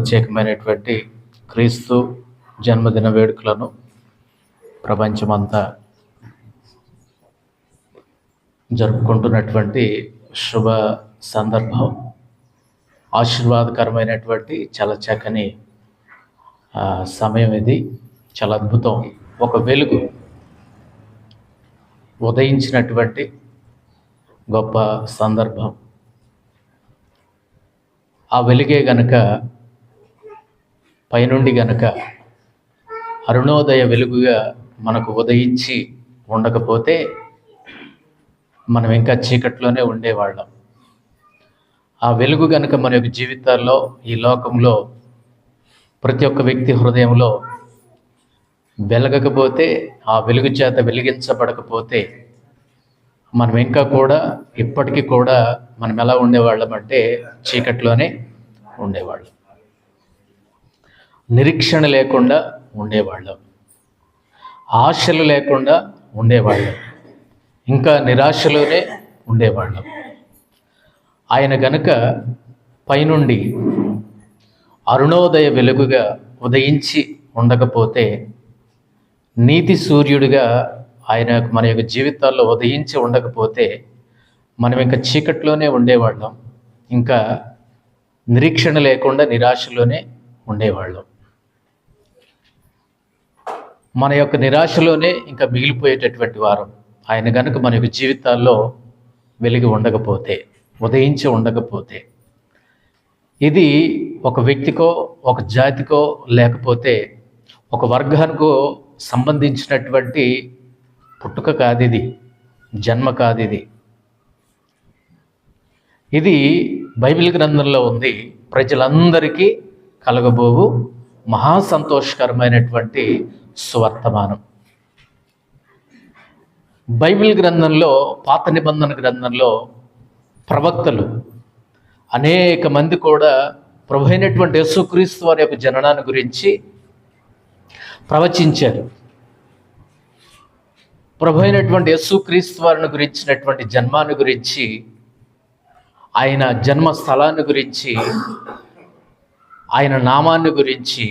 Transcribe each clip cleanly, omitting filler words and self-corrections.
ప్రత్యేకమైనటువంటి క్రీస్తు జన్మదిన వేడుకలను ప్రపంచమంతా జరుపుకుంటున్నటువంటి శుభ సందర్భం. ఆశీర్వాదకరమైనటువంటి చాలా చక్కని సమయం ఇది. చాలా అద్భుతం. ఒక వెలుగు ఉదయించినటువంటి గొప్ప సందర్భం. ఆ వెలుగే గనక పైనుండి గనక అరుణోదయ వెలుగుగా మనకు ఉదయించి ఉండకపోతే మనం ఇంకా చీకట్లోనే ఉండేవాళ్ళం. ఆ వెలుగు గనక మన యొక్క జీవితాల్లో, ఈ లోకంలో ప్రతి ఒక్క వ్యక్తి హృదయంలో వెలగకపోతే, ఆ వెలుగు చేత వెలిగించబడకపోతే మనం ఇంకా కూడా ఇప్పటికీ కూడా మనం ఎలా ఉండేవాళ్ళం అంటే చీకట్లోనే ఉండేవాళ్ళం, నిరీక్షణ లేకుండా ఉండేవాళ్ళం, ఆశలు లేకుండా ఉండేవాళ్ళం, ఇంకా నిరాశలోనే ఉండేవాళ్ళం. ఆయన గనుక పైనుండి అరుణోదయ వెలుగుగా ఉదయించి ఉండకపోతే, నీతి సూర్యుడిగా ఆయన మన యొక్క జీవితాల్లో ఉదయించి ఉండకపోతే మనం ఇంకా చీకట్లోనే ఉండేవాళ్ళం, ఇంకా నిరీక్షణ లేకుండా నిరాశలోనే ఉండేవాళ్ళం. మన యొక్క నిరాశలోనే ఇంకా మిగిలిపోయేటటువంటి వారం. ఆయన కనుక మన యొక్క జీవితాల్లో వెలిగి ఉండకపోతే, ఉదయించి ఉండకపోతే, ఇది ఒక వ్యక్తికో ఒక జాతికో లేకపోతే ఒక వర్గానికో సంబంధించినటువంటి పుట్టుక కాదు, ఇది జన్మ కాదు. ఇది బైబిల్ గ్రంథంలో ఉంది. ప్రజలందరికీ కలగబోవు మహా సంతోషకరమైనటువంటి సువర్తమానం. బైబిల్ గ్రంథంలో, పాత నిబంధన గ్రంథంలో ప్రవక్తలు అనేక మంది కూడా ప్రభు అయినటువంటి యేసుక్రీస్తు వారి యొక్క జననాన్ని గురించి ప్రవచించారు. ప్రభు అయినటువంటి యేసుక్రీస్తు వారిని గురించినటువంటి జన్మాన్ని గురించి, ఆయన జన్మ స్థలాన్ని గురించి, ఆయన నామాన్ని గురించి,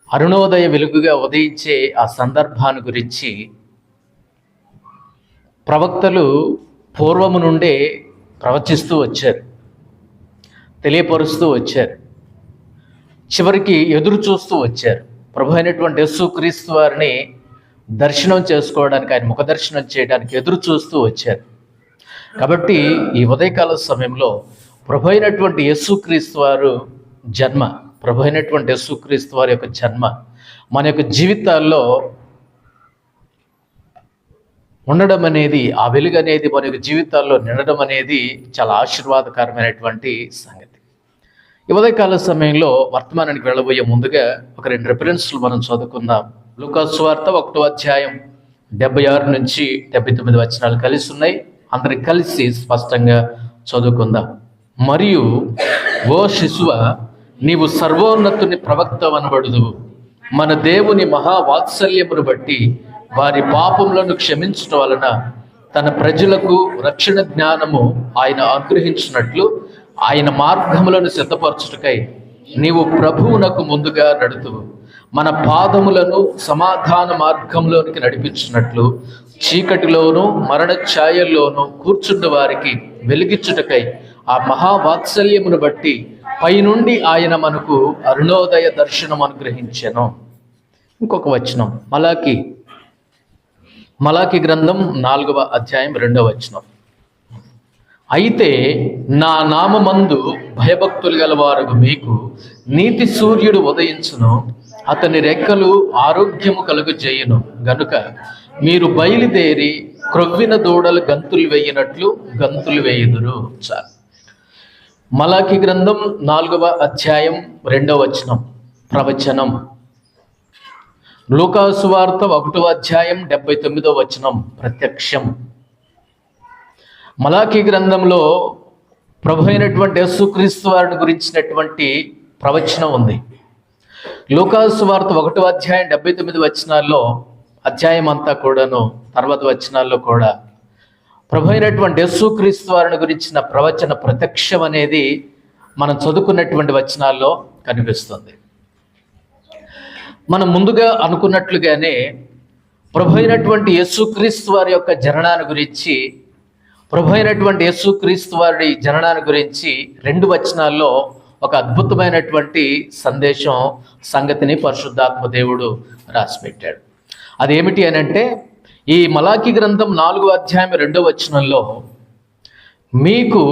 అరుణోదయ వెలుగుగా ఉదయించే ఆ సందర్భాన్ని గురించి ప్రవక్తలు పూర్వము నుండే ప్రవచిస్తూ వచ్చారు, తెలియపరుస్తూ వచ్చారు, చివరికి ఎదురు చూస్తూ వచ్చారు. ప్రభు అయినటువంటి యేసుక్రీస్తు వారిని దర్శనం చేసుకోవడానికి, ఆయన ముఖ దర్శనం చేయడానికి ఎదురు చూస్తూ వచ్చారు. కాబట్టి ఈ ఉదయకాల సమయంలో ప్రభు అయినటువంటి యేసుక్రీస్తు వారు జన్మ, ప్రభు అయినటువంటి యేసుక్రీస్తు వారి యొక్క జన్మ మన యొక్క జీవితాల్లో ఉండడం అనేది, ఆ వెలుగు అనేది మన యొక్క జీవితాల్లో నిండడం అనేది చాలా ఆశీర్వాదకరమైనటువంటి సంగతి. ఈ ఉదయకాల సమయంలో వర్తమానానికి వెళ్ళబోయే ముందుగా ఒక 2 రెఫరెన్స్లు మనం చదువుకుందాం. లూకాసు సువార్త 1వ అధ్యాయం 76 నుంచి 79 వచనాలు కలిసి ఉన్నాయి. అందరికి కలిసి స్పష్టంగా చదువుకుందాం. మరియు ఓ శిశువ, నీవు సర్వోన్నతుని ప్రవక్త అనబడుదువు. మన దేవుని మహావాత్సల్యమును బట్టి వారి పాపములను క్షమించడం వలన తన ప్రజలకు రక్షణ జ్ఞానము ఆయన అనుగ్రహించినట్లు ఆయన మార్గములను సిద్ధపరచుటకై నీవు ప్రభువునకు ముందుగా నడుతువు. మన పాదములను సమాధాన మార్గంలోనికి నడిపించినట్లు చీకటిలోను మరణ ఛాయల్లోనూ కూర్చున్న వారికి వెలిగించుటకై ఆ మహావాత్సల్యమును బట్టి పైనుండి ఆయన మనకు అరుణోదయ దర్శనం అనుగ్రహించెను. ఇంకొక వచనం, మలాకి గ్రంథం 4వ అధ్యాయం 2వ వచనం. అయితే నా నామమందు భయభక్తులు గలవారు మీకు నీతి సూర్యుడు ఉదయించును, అతని రెక్కలు ఆరోగ్యము కలుగజేయును గనుక మీరు బయలుదేరి క్రొవ్విన దూడలు గంతులు వేయినట్లు గంతులు వేయుదురు. చాలు. మలాకి గ్రంథం 4వ అధ్యాయం 2వ వచనం ప్రవచనం. లూకాసు వార్త 1వ అధ్యాయం 79వ వచనం ప్రత్యక్షం. మలాకి గ్రంథంలో ప్రభు అయినటువంటి యేసుక్రీస్తు వారిని గురించినటువంటి ప్రవచనం ఉంది. లూకాసు వార్త 1వ అధ్యాయం 79 వచనాల్లో, అధ్యాయం అంతా కూడాను తర్వాత వచనాల్లో కూడా ప్రభు అయినటువంటి యేసుక్రీస్తు వారిని గురించిన ప్రవచన ప్రత్యక్షం అనేది మనం చదువుకున్నటువంటి వచనాల్లో కనిపిస్తుంది. మనం ముందుగా అనుకున్నట్లుగానే ప్రభు అయినటువంటి యేసుక్రీస్తు వారి యొక్క జననాన్ని గురించి, ప్రభు అయినటువంటి యేసుక్రీస్తు వారి జననాన్ని గురించి 2 వచనాల్లో ఒక అద్భుతమైనటువంటి సందేశం, సంగతిని పరిశుద్ధాత్మ దేవుడు రాసిపెట్టాడు. అదేమిటి అని అంటే, ఈ మలాకి గ్రంథం 4వ అధ్యాయం 2వ వచనంలో, మీకు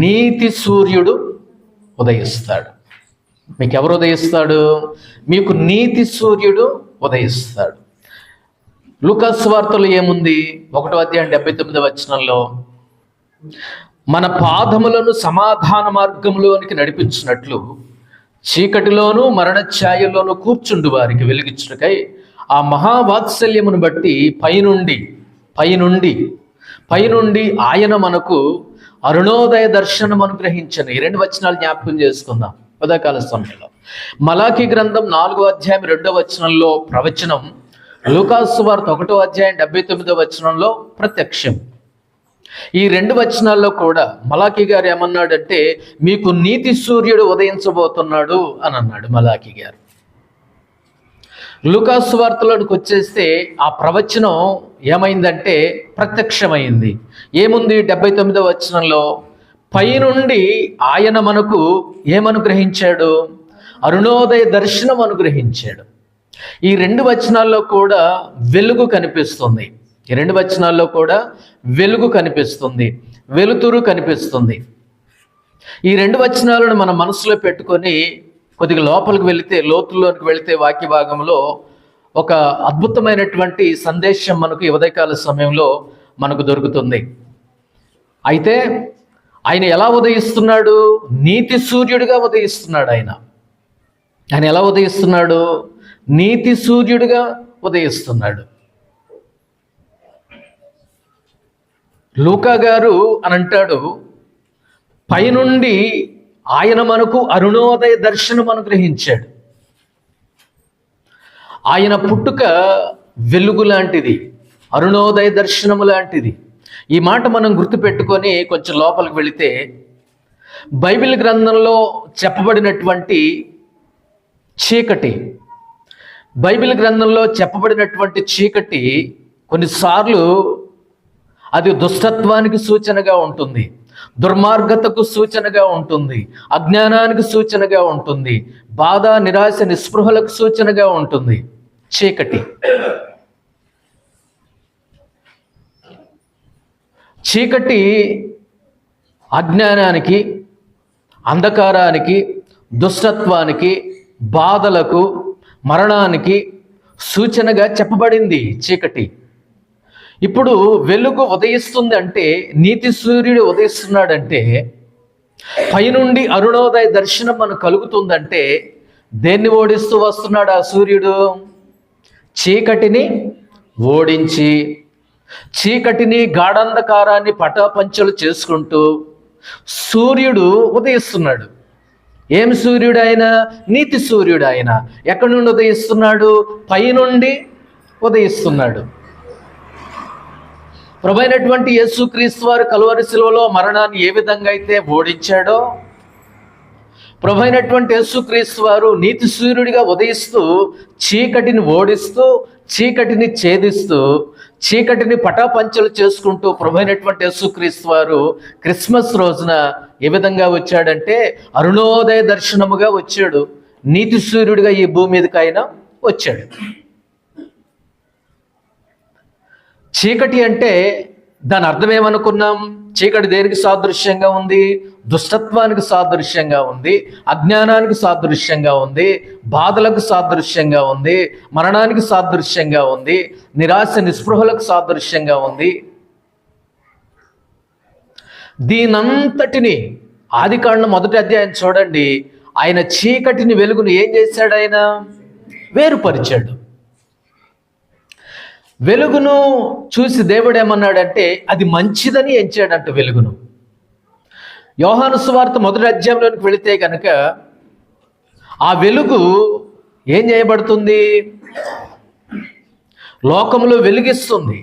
నీతి సూర్యుడు ఉదయిస్తాడు. మీకు ఎవరు ఉదయిస్తాడు? మీకు నీతి సూర్యుడు ఉదయిస్తాడు. లూకాసు సువార్తలో ఏముంది? 1వ అధ్యాయం 79వ వచనంలో, మన పాదములను సమాధాన మార్గంలోనికి నడిపించినట్లు చీకటిలోను మరణ ఛాయలోను కూర్చుండు వారికి వెలిగించుటకై ఆ మహావాత్సల్యమును బట్టి పైనుండి ఆయన మనకు అరుణోదయ దర్శనం అనుగ్రహించను. ఈ 2 వచనాలు జ్ఞాపకం చేసుకుందాం ఉదయకాల సమయంలో. మలాకి గ్రంథం 4వ అధ్యాయం 2వ వచనంలో ప్రవచనం, లూకాసు సువార్త 1వ అధ్యాయం 79వ వచనంలో ప్రత్యక్షం. ఈ 2 వచనాల్లో కూడా మలాకి గారు ఏమన్నాడంటే, మీకు నీతి సూర్యుడు ఉదయించబోతున్నాడు అని అన్నాడు మలాకి గారు. లూకాసు సువార్తలోనికి వచ్చేస్తే ఆ ప్రవచనం ఏమైందంటే ప్రత్యక్షమైంది. ఏముంది 79వ వచనంలో? పైనుండి ఆయన మనకు ఏమనుగ్రహించాడు? అరుణోదయ దర్శనం అనుగ్రహించాడు. ఈ 2 వచనాల్లో కూడా వెలుగు కనిపిస్తుంది. ఈ 2 వచనాల్లో కూడా వెలుగు కనిపిస్తుంది, వెలుతురు కనిపిస్తుంది. ఈ 2 వచనాలను మన మనసులో పెట్టుకొని కొద్దిగా లోపలికి వెళితే, లోతుల్లోకి వెళితే వాక్య భాగంలో ఒక అద్భుతమైనటువంటి సందేశం మనకు ఈ ఉదయకాల సమయంలో మనకు దొరుకుతుంది. అయితే ఆయన ఎలా ఉదయిస్తున్నాడు? నీతి సూర్యుడిగా ఉదయిస్తున్నాడు. ఆయన ఎలా ఉదయిస్తున్నాడు? నీతి సూర్యుడిగా ఉదయిస్తున్నాడు. లూకా గారు అని అంటాడు, పైనుండి ఆయన మనకు అరుణోదయ దర్శనం అనుగ్రహించాడు. ఆయన పుట్టుక వెలుగు లాంటిది, అరుణోదయ దర్శనము లాంటిది. ఈ మాట మనం గుర్తుపెట్టుకొని కొంచెం లోపలికి వెళితే, బైబిల్ గ్రంథంలో చెప్పబడినటువంటి చీకటి, బైబిల్ గ్రంథంలో చెప్పబడినటువంటి చీకటి కొన్నిసార్లు అది దుష్టత్వానికి సూచనగా ఉంటుంది, దుర్మార్గతకు సూచనగా ఉంటుంది, అజ్ఞానానికి సూచనగా ఉంటుంది, బాధ, నిరాశ, నిస్పృహలకు సూచనగా ఉంటుంది. చీకటి అజ్ఞానానికి, అంధకారానికి, దుష్టత్వానికి, బాధలకు, మరణానికి సూచనగా చెప్పబడింది చీకటి. ఇప్పుడు వెలుగు ఉదయిస్తుంది అంటే, నీతి సూర్యుడు ఉదయిస్తున్నాడంటే, పైనుండి అరుణోదయ దర్శనం మనకు కలుగుతుందంటే దేన్ని ఓడిస్తూ వస్తున్నాడు ఆ సూర్యుడు? చీకటిని ఓడించి, చీకటిని, గాఢాంధకారాన్ని పటాపంచలు చేసుకుంటూ సూర్యుడు ఉదయిస్తున్నాడు. ఏం సూర్యుడు ఆయన? నీతి సూర్యుడు ఆయన. ఎక్కడి నుండి ఉదయిస్తున్నాడు? పైనుండి ఉదయిస్తున్నాడు. ప్రభువైనటువంటి యేసుక్రీస్తు వారు కలువరి శిలువలో మరణాన్ని ఏ విధంగా అయితే ఓడించాడో, ప్రభువైనటువంటి యేసుక్రీస్తు వారు నీతి సూర్యుడిగా ఉదయిస్తూ చీకటిని ఓడిస్తూ, చీకటిని ఛేదిస్తూ, చీకటిని పటాపంచలు చేసుకుంటూ ప్రభువైనటువంటి యేసుక్రీస్తు వారు క్రిస్మస్ రోజున ఏ విధంగా వచ్చాడంటే అరుణోదయ దర్శనముగా వచ్చాడు. నీతి సూర్యుడిగా ఈ భూమి మీదకి ఆయన వచ్చాడు. చీకటి అంటే దాని అర్థం ఏమనుకున్నాం? చీకటి దేనికి సాదృశ్యంగా ఉంది? దుష్టత్వానికి సాదృశ్యంగా ఉంది, అజ్ఞానానికి సాదృశ్యంగా ఉంది, బాధలకు సాదృశ్యంగా ఉంది, మరణానికి సాదృశ్యంగా ఉంది, నిరాశ, నిస్పృహలకు సాదృశ్యంగా ఉంది. దీనంతటిని ఆదికాండం 1వ అధ్యాయం చూడండి. ఆయన చీకటిని, వెలుగును ఏం చేశాడు? ఆయన వేరుపరిచాడు. వెలుగును చూసి దేవుడు ఏమన్నాడంటే అది మంచిదని ఎంచాడంట వెలుగును. యోహాను సువార్త 1వ అధ్యాయంలోనికి వెళితే కనుక ఆ వెలుగు ఏం చేయబడుతుంది? లోకములో వెలిగిస్తుంది.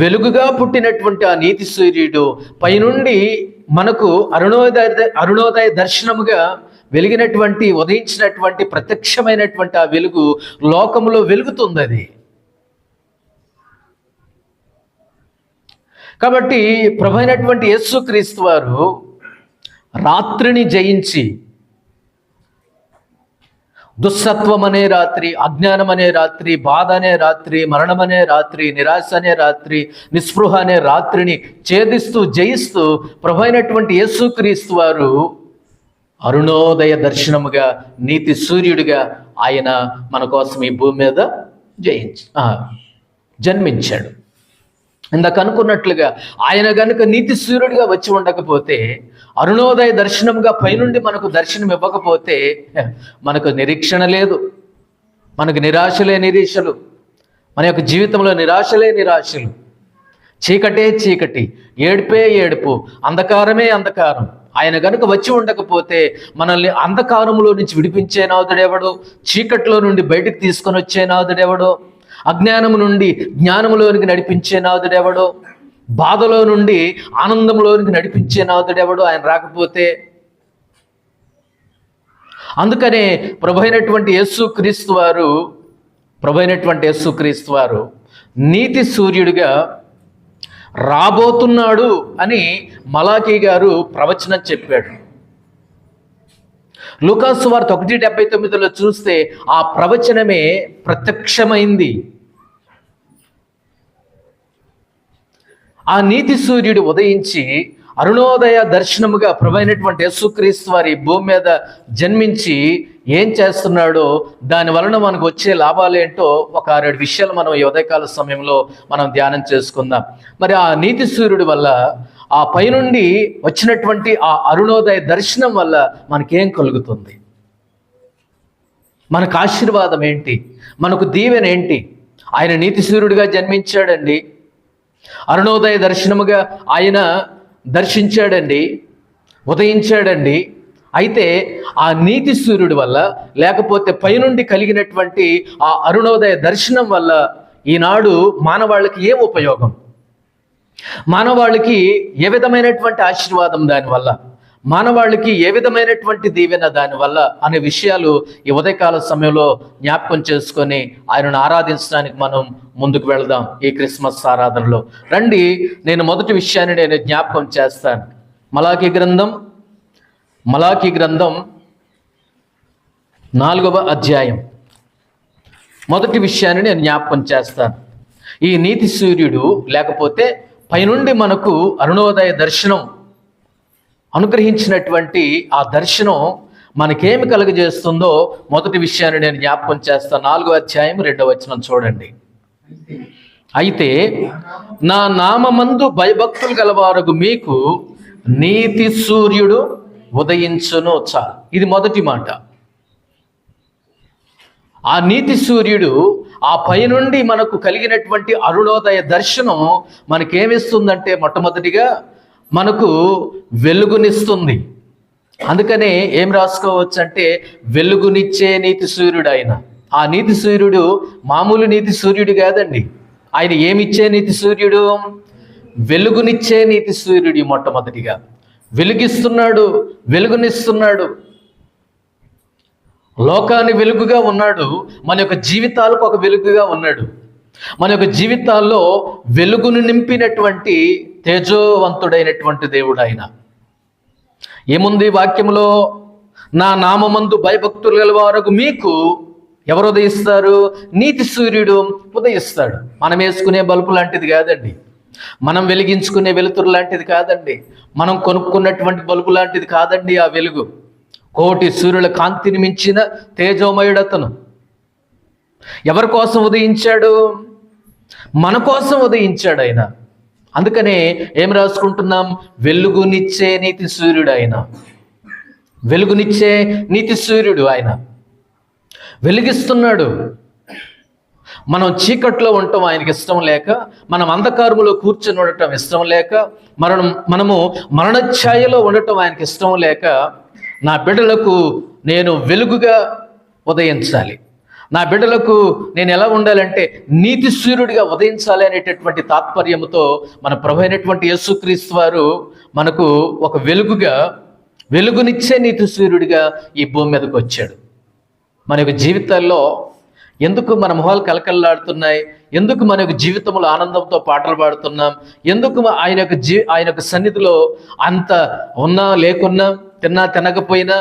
వెలుగుగా పుట్టినటువంటి ఆ నీతి సూర్యుడు పైనుండి మనకు అరుణోదయ దర్శనముగా వెలిగినటువంటి ఉదయించినటువంటి ప్రత్యక్షమైనటువంటి ఆ వెలుగు లోకములో వెలుగుతుంది అది. కాబట్టి ప్రభు అయినటువంటి యేసుక్రీస్తు వారు రాత్రిని జయించి దుస్సత్వం అనే రాత్రి, అజ్ఞానం అనే రాత్రి, బాధ అనే రాత్రి, మరణం అనే రాత్రి, నిరాశ అనే రాత్రి, నిస్పృహ అనే రాత్రిని ఛేదిస్తూ జయిస్తూ ప్రభు అయినటువంటి యేసుక్రీస్తు వారు అరుణోదయ దర్శనముగా నీతి సూర్యుడిగా ఆయన మన కోసం ఈ భూమి మీద జన్మించాడు. ఇందాక అనుకున్నట్లుగా ఆయన గనుక నీతి సూర్యుడిగా వచ్చి ఉండకపోతే, అరుణోదయ దర్శనంగా పైనుండి మనకు దర్శనం ఇవ్వకపోతే మనకు నిరీక్షణ లేదు, మనకు నిరాశలే నిరీక్షలు, మన యొక్క జీవితంలో నిరాశలే నిరాశలు, చీకటే చీకటి, ఏడుపే ఏడుపు, అంధకారమే అంధకారం. ఆయన గనుక వచ్చి ఉండకపోతే మనల్ని అంధకారంలో నుంచి విడిపించే నాదుడెవడో, చీకట్లో నుండి బయటకు తీసుకొని వచ్చే నాదుడెవడో, అజ్ఞానము నుండి జ్ఞానములోనికి నడిపించే నాదుడెవడో, బాధలో నుండి ఆనందంలోనికి నడిపించే నాదుడెవడో ఆయన రాకపోతే. అందుకనే ప్రభు అయినటువంటి యేసుక్రీస్తు వారు నీతి సూర్యుడిగా రాబోతున్నాడు అని మలాకీ గారు ప్రవచనం చెప్పాడు. లూకాసు వార్త 1:79 చూస్తే ఆ ప్రవచనమే ప్రత్యక్షమైంది. ఆ నీతి సూర్యుడు ఉదయించి అరుణోదయ దర్శనముగా ప్రభు అయినటువంటి యేసుక్రీస్తు వారి భూమి మీద జన్మించి ఏం చేస్తున్నాడో దాని వలన మనకు వచ్చే లాభాలేంటో ఒక 6 విషయాలు మనం ఈ ఉదయకాల సమయంలో మనం ధ్యానం చేసుకుందాం. మరి ఆ నీతి సూర్యుడి వల్ల, ఆ పైనుండి వచ్చినటువంటి ఆ అరుణోదయ దర్శనం వల్ల మనకేం కలుగుతుంది, మనకు ఆశీర్వాదం ఏంటి, మనకు దీవెన ఏంటి? ఆయన నీతి సూర్యుడిగా జన్మించాడండి, అరుణోదయ దర్శనముగా ఆయన దర్శించాడండి, ఉదయించాడండి. అయితే ఆ నీతి సూర్యుడి వల్ల, లేకపోతే పైనుండి కలిగినటువంటి ఆ అరుణోదయ దర్శనం వల్ల ఈనాడు మానవాళికి ఏం ఉపయోగం, మానవాళికి ఏ విధమైనటువంటి ఆశీర్వాదం దానివల్ల, మానవాళికి ఏ విధమైనటువంటి దీవెన దానివల్ల అనే విషయాలు ఈ ఉదయకాల సమయంలో జ్ఞాపకం చేసుకొని ఆయనను ఆరాధించడానికి మనం ముందుకు వెళదాం ఈ క్రిస్మస్ ఆరాధనలో. రండి, నేను మొదటి విషయాన్ని నేను జ్ఞాపకం చేస్తాను. మలాకీ గ్రంథం 4వ అధ్యాయం మొదటి విషయాన్ని నేను జ్ఞాపకం చేస్తాను. ఈ నీతి సూర్యుడు లేకపోతే పైనుండి మనకు అరుణోదయ దర్శనం అనుగ్రహించినటువంటి ఆ దర్శనం మనకేమి కలుగజేస్తుందో మొదటి విషయాన్ని నేను జ్ఞాపకం చేస్తాను. 4వ అధ్యాయం 2వ వచనం చూడండి. అయితే నా నామమందు భయభక్తులు గలవారగు మీకు నీతి సూర్యుడు ఉదయించును. చాలు, ఇది మొదటి మాట. ఆ నీతి సూర్యుడు ఆ పైనుండి మనకు కలిగినటువంటి అరుణోదయ దర్శనం మనకేమిస్తుందంటే, మొట్టమొదటిగా మనకు వెలుగునిస్తుంది. అందుకనే ఏం రాసుకోవచ్చు అంటే, వెలుగునిచ్చే నీతి సూర్యుడు ఆయన. ఆ నీతి సూర్యుడు మామూలు నీతి సూర్యుడు కాదండి. ఆయన ఏమిచ్చే నీతి సూర్యుడు? వెలుగునిచ్చే నీతి సూర్యుడు. మొట్టమొదటిగా వెలుగిస్తున్నాడు, వెలుగునిస్తున్నాడు, లోకాన్ని వెలుగుగా ఉన్నాడు, మన యొక్క జీవితాలకు ఒక వెలుగుగా ఉన్నాడు. మన యొక్క జీవితాల్లో వెలుగును నింపినటువంటి తేజోవంతుడైనటువంటి దేవుడు ఆయన. ఏముంది వాక్యంలో? నా నామమందు భయభక్తులు గలవారగు మీకు ఎవరు ఉదయిస్తారు? నీతి సూర్యుడు ఉదయిస్తాడు. మనం వేసుకునే బల్బు లాంటిది కాదండి, మనం వెలిగించుకునే వెలుతురు లాంటిది కాదండి, మనం కొనుక్కున్నటువంటి బల్బు లాంటిది కాదండి. ఆ వెలుగు కోటి సూర్యుల కాంతిని మించిన తేజోమయుడతను. ఎవరి కోసం ఉదయించాడు? మన కోసం ఉదయించాడు ఆయన. అందుకనే ఏం రాసుకుంటున్నాం? వెలుగునిచ్చే నీతి సూర్యుడు ఆయన. వెలుగునిచ్చే నీతి సూర్యుడు ఆయన వెలిగిస్తున్నాడు. మనం చీకట్లో ఉండటం ఆయనకి ఇష్టం లేక, మనం అంధకారములో కూర్చొని ఉండటం ఇష్టం లేక, మనము మరణఛాయలో ఉండటం ఆయనకి ఇష్టం లేక, నా బిడ్డలకు నేను వెలుగుగా ఉదయించాలి, నా బిడ్డలకు నేను ఎలా ఉండాలంటే నీతి సూర్యుడిగా ఉదయించాలి అనేటటువంటి తాత్పర్యంతో మన ప్రభు అయినటువంటి యేసుక్రీస్తు వారు మనకు ఒక వెలుగునిచ్చే నీతి సూర్యుడిగా ఈ భూమి మీదకి వచ్చాడు. మన యొక్క జీవితాల్లో ఎందుకు మన మొహాలు కలకల్లాడుతున్నాయి, ఎందుకు మన యొక్క జీవితంలో ఆనందంతో పాటలు పాడుతున్నాం, ఎందుకు ఆయన యొక్క సన్నిధిలో అంత ఉన్నా లేకున్నా, తిన్నా తినకపోయినా,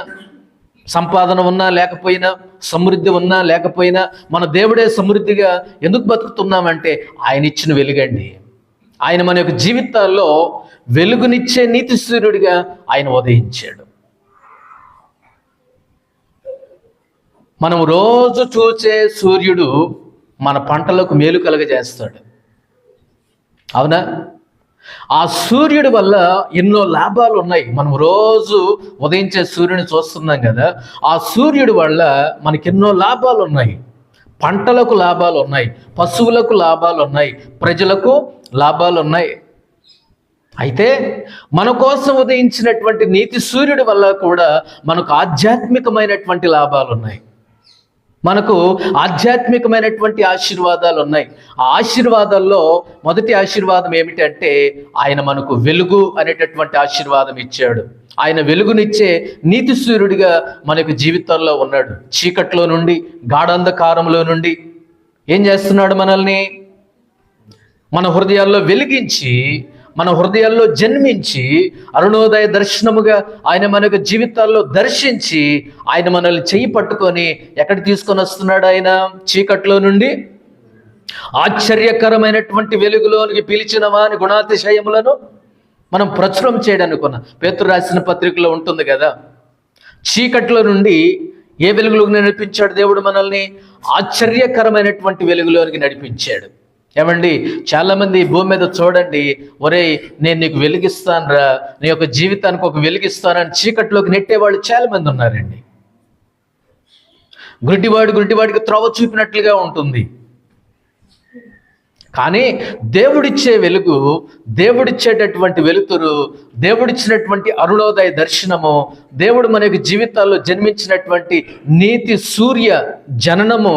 సంపాదన ఉన్నా లేకపోయినా, సమృద్ధి ఉన్నా లేకపోయినా, మన దేవుడే సమృద్ధిగా ఎందుకు బతుకుతున్నామంటే ఆయన ఇచ్చిన వెలుగండి. ఆయన మన యొక్క జీవితాల్లో వెలుగునిచ్చే నీతి సూర్యుడిగా ఆయన ఉదయించాడు. మనం రోజు చూసే సూర్యుడు మన పంటలకు మేలు కలుగజేస్తాడు, అవునా? ఆ సూర్యుడి వల్ల ఎన్నో లాభాలు ఉన్నాయి. మనం రోజు ఉదయించే సూర్యుని చూస్తున్నాం కదా, ఆ సూర్యుడి వల్ల మనకెన్నో లాభాలు ఉన్నాయి. పంటలకు లాభాలు ఉన్నాయి, పశువులకు లాభాలు ఉన్నాయి, ప్రజలకు లాభాలు ఉన్నాయి. అయితే మన కోసం ఉదయించినటువంటి నీతి సూర్యుడి వల్ల కూడా మనకు ఆధ్యాత్మికమైనటువంటి లాభాలు ఉన్నాయి, మనకు ఆధ్యాత్మికమైనటువంటి ఆశీర్వాదాలు ఉన్నాయి. ఆ ఆశీర్వాదాల్లో మొదటి ఆశీర్వాదం ఏమిటంటే ఆయన మనకు వెలుగు అనేటటువంటి ఆశీర్వాదం ఇచ్చాడు. ఆయన వెలుగునిచ్చే నీతి సూర్యుడిగా మనకు జీవితాల్లో ఉన్నాడు. చీకట్లో నుండి, గాఢాంధకారంలో నుండి ఏం చేస్తున్నాడు? మనల్ని మన హృదయాల్లో వెలిగించి, మన హృదయాల్లో జన్మించి, అరుణోదయ దర్శనముగా ఆయన మనకు జీవితాల్లో దర్శించి, ఆయన మనల్ని చెయ్యి పట్టుకొని ఎక్కడికి తీసుకొని వస్తున్నాడు? ఆయన చీకట్లో నుండి ఆశ్చర్యకరమైనటువంటి వెలుగులోనికి పిలిచిన వాని గుణాతిశయములను మనం ప్రచురం చేయడానుకున్న పేతురు రాసిన పత్రికలో ఉంటుంది కదా. చీకట్లో నుండి ఏ వెలుగులోకి నడిపించాడు దేవుడు? మనల్ని ఆశ్చర్యకరమైనటువంటి వెలుగులోనికి నడిపించాడు. ఏమండి, చాలామంది భూమి మీద చూడండి, ఒరేయ్ నేను నీకు వెలిగిస్తానురా, నీ యొక్క జీవితానికి ఒక వెలిగిస్తానని చీకట్లోకి నెట్టేవాళ్ళు చాలామంది ఉన్నారండి. గుడ్డివాడికి త్రోవ చూపినట్లుగా ఉంటుంది. కానీ దేవుడిచ్చే వెలుగు, దేవుడిచ్చేటటువంటి వెలుతురు, దేవుడిచ్చినటువంటి అరుణోదయ దర్శనము, దేవుడు మన యొక్క జీవితాల్లో జన్మించినటువంటి నీతి సూర్య జననము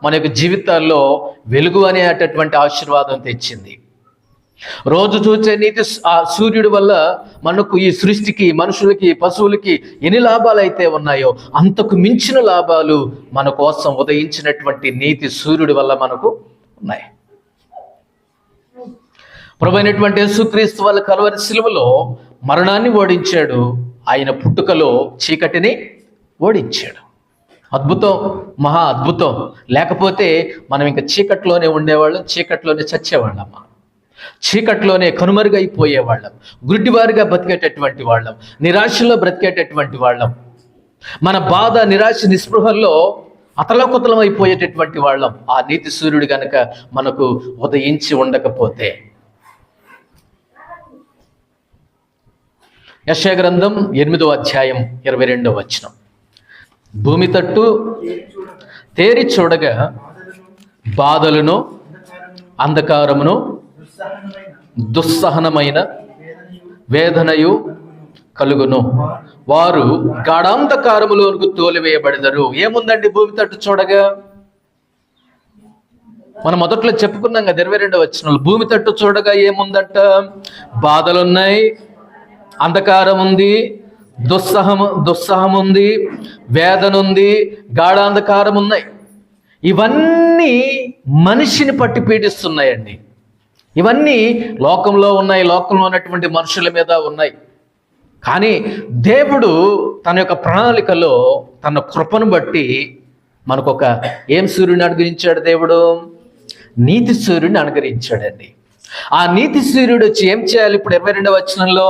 మన యొక్క జీవితాల్లో వెలుగు అనేటటువంటి ఆశీర్వాదం తెచ్చింది. రోజు చూసే నీతి ఆ సూర్యుడి వల్ల మనకు ఈ సృష్టికి, మనుషులకి, పశువులకి ఎన్ని లాభాలు అయితే ఉన్నాయో అంతకు మించిన లాభాలు మన కోసం ఉదయించినటువంటి నీతి సూర్యుడి వల్ల మనకు ఉన్నాయి. ప్రభువైనటువంటి యేసుక్రీస్తు వల్ల కలువరి సిలువలో మరణాన్ని ఓడించాడు, ఆయన పుట్టుకలో చీకటిని ఓడించాడు. అద్భుతం, మహా అద్భుతం. లేకపోతే మనం ఇంకా చీకట్లోనే ఉండేవాళ్ళం, చీకట్లోనే చచ్చేవాళ్ళమ్మా, చీకట్లోనే కనుమరుగైపోయేవాళ్ళం, గుడ్డివారిగా బ్రతికేటటువంటి వాళ్ళం, నిరాశలో బ్రతికేటటువంటి వాళ్ళం, మన బాధ, నిరాశ, నిస్పృహల్లో అతలకుతలం అయిపోయేటటువంటి వాళ్ళం. ఆ నీతి సూర్యుడు గనక మనకు ఉదయించి ఉండకపోతే. యెషయా గ్రంథం 8వ అధ్యాయం 22వ వచనం. భూమి తట్టు తేరి చూడగా బాధలను, అంధకారమును, దుస్సహనమైన వేదనయు కలుగును, వారు గాఢాంధకారములోనికి తోలివేయబడెదరు. ఏముందండి భూమి తట్టు చూడగా? మనం మొదట్లో చెప్పుకున్నాం కదా 22వ వచనంలో, భూమి తట్టు చూడగా ఏముందంట? బాధలున్నాయి, అంధకారం ఉంది, దుస్సహం ఉంది, వేదన ఉంది, గాఢాంధకారం ఉన్నాయి. ఇవన్నీ మనిషిని పట్టి పీడిస్తున్నాయండి. ఇవన్నీ లోకంలో ఉన్నాయి, లోకంలో ఉన్నటువంటి మనుషుల మీద ఉన్నాయి. కానీ దేవుడు తన యొక్క ప్రణాళికలో, తన కృపను బట్టి మనకొక ఏం సూర్యుని అనుగ్రహించాడు? దేవుడు నీతి సూర్యుడిని అనుగ్రహించాడండి. ఆ నీతి సూర్యుడు వచ్చి ఏం చేయాలి? ఇప్పుడు 22వ వచనంలో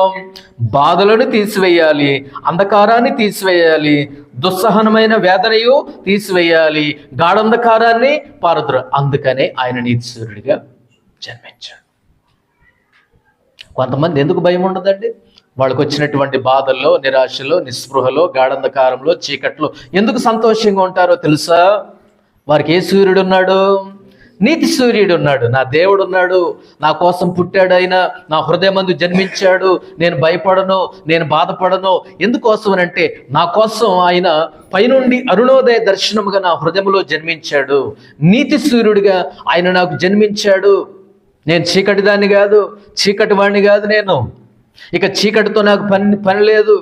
బాధలను తీసివేయాలి, అంధకారాన్ని తీసివేయాలి, దుస్సహనమైన వేదనయు తీసివేయాలి, గాఢంధకారాన్ని పారద్రు. అందుకనే ఆయన నీతి సూర్యుడిగా జన్మించాడు. కొంతమంది ఎందుకు భయం ఉండదండి? వాళ్ళకు వచ్చినటువంటి బాధల్లో, నిరాశలో, నిస్పృహలో, గాఢంధకారంలో, చీకట్లో ఎందుకు సంతోషంగా ఉంటారో తెలుసా? వారికి ఏ సూర్యుడు ఉన్నాడు? నీతి సూర్యుడు ఉన్నాడు, నా దేవుడు ఉన్నాడు, నా కోసం పుట్టాడు, ఆయన నా హృదయమందు జన్మించాడు, నేను భయపడను, నేను బాధపడను. ఎందుకోసం అంటే నా కోసం ఆయన పైనుండి అరుణోదయ దర్శనముగా నా హృదయంలో జన్మించాడు. నీతి సూర్యుడిగా ఆయన నాకు జన్మించాడు. నేను చీకటి దాన్ని కాదు, చీకటి వాడిని కాదు. నేను ఇక చీకటితో నాకు పని లేదు.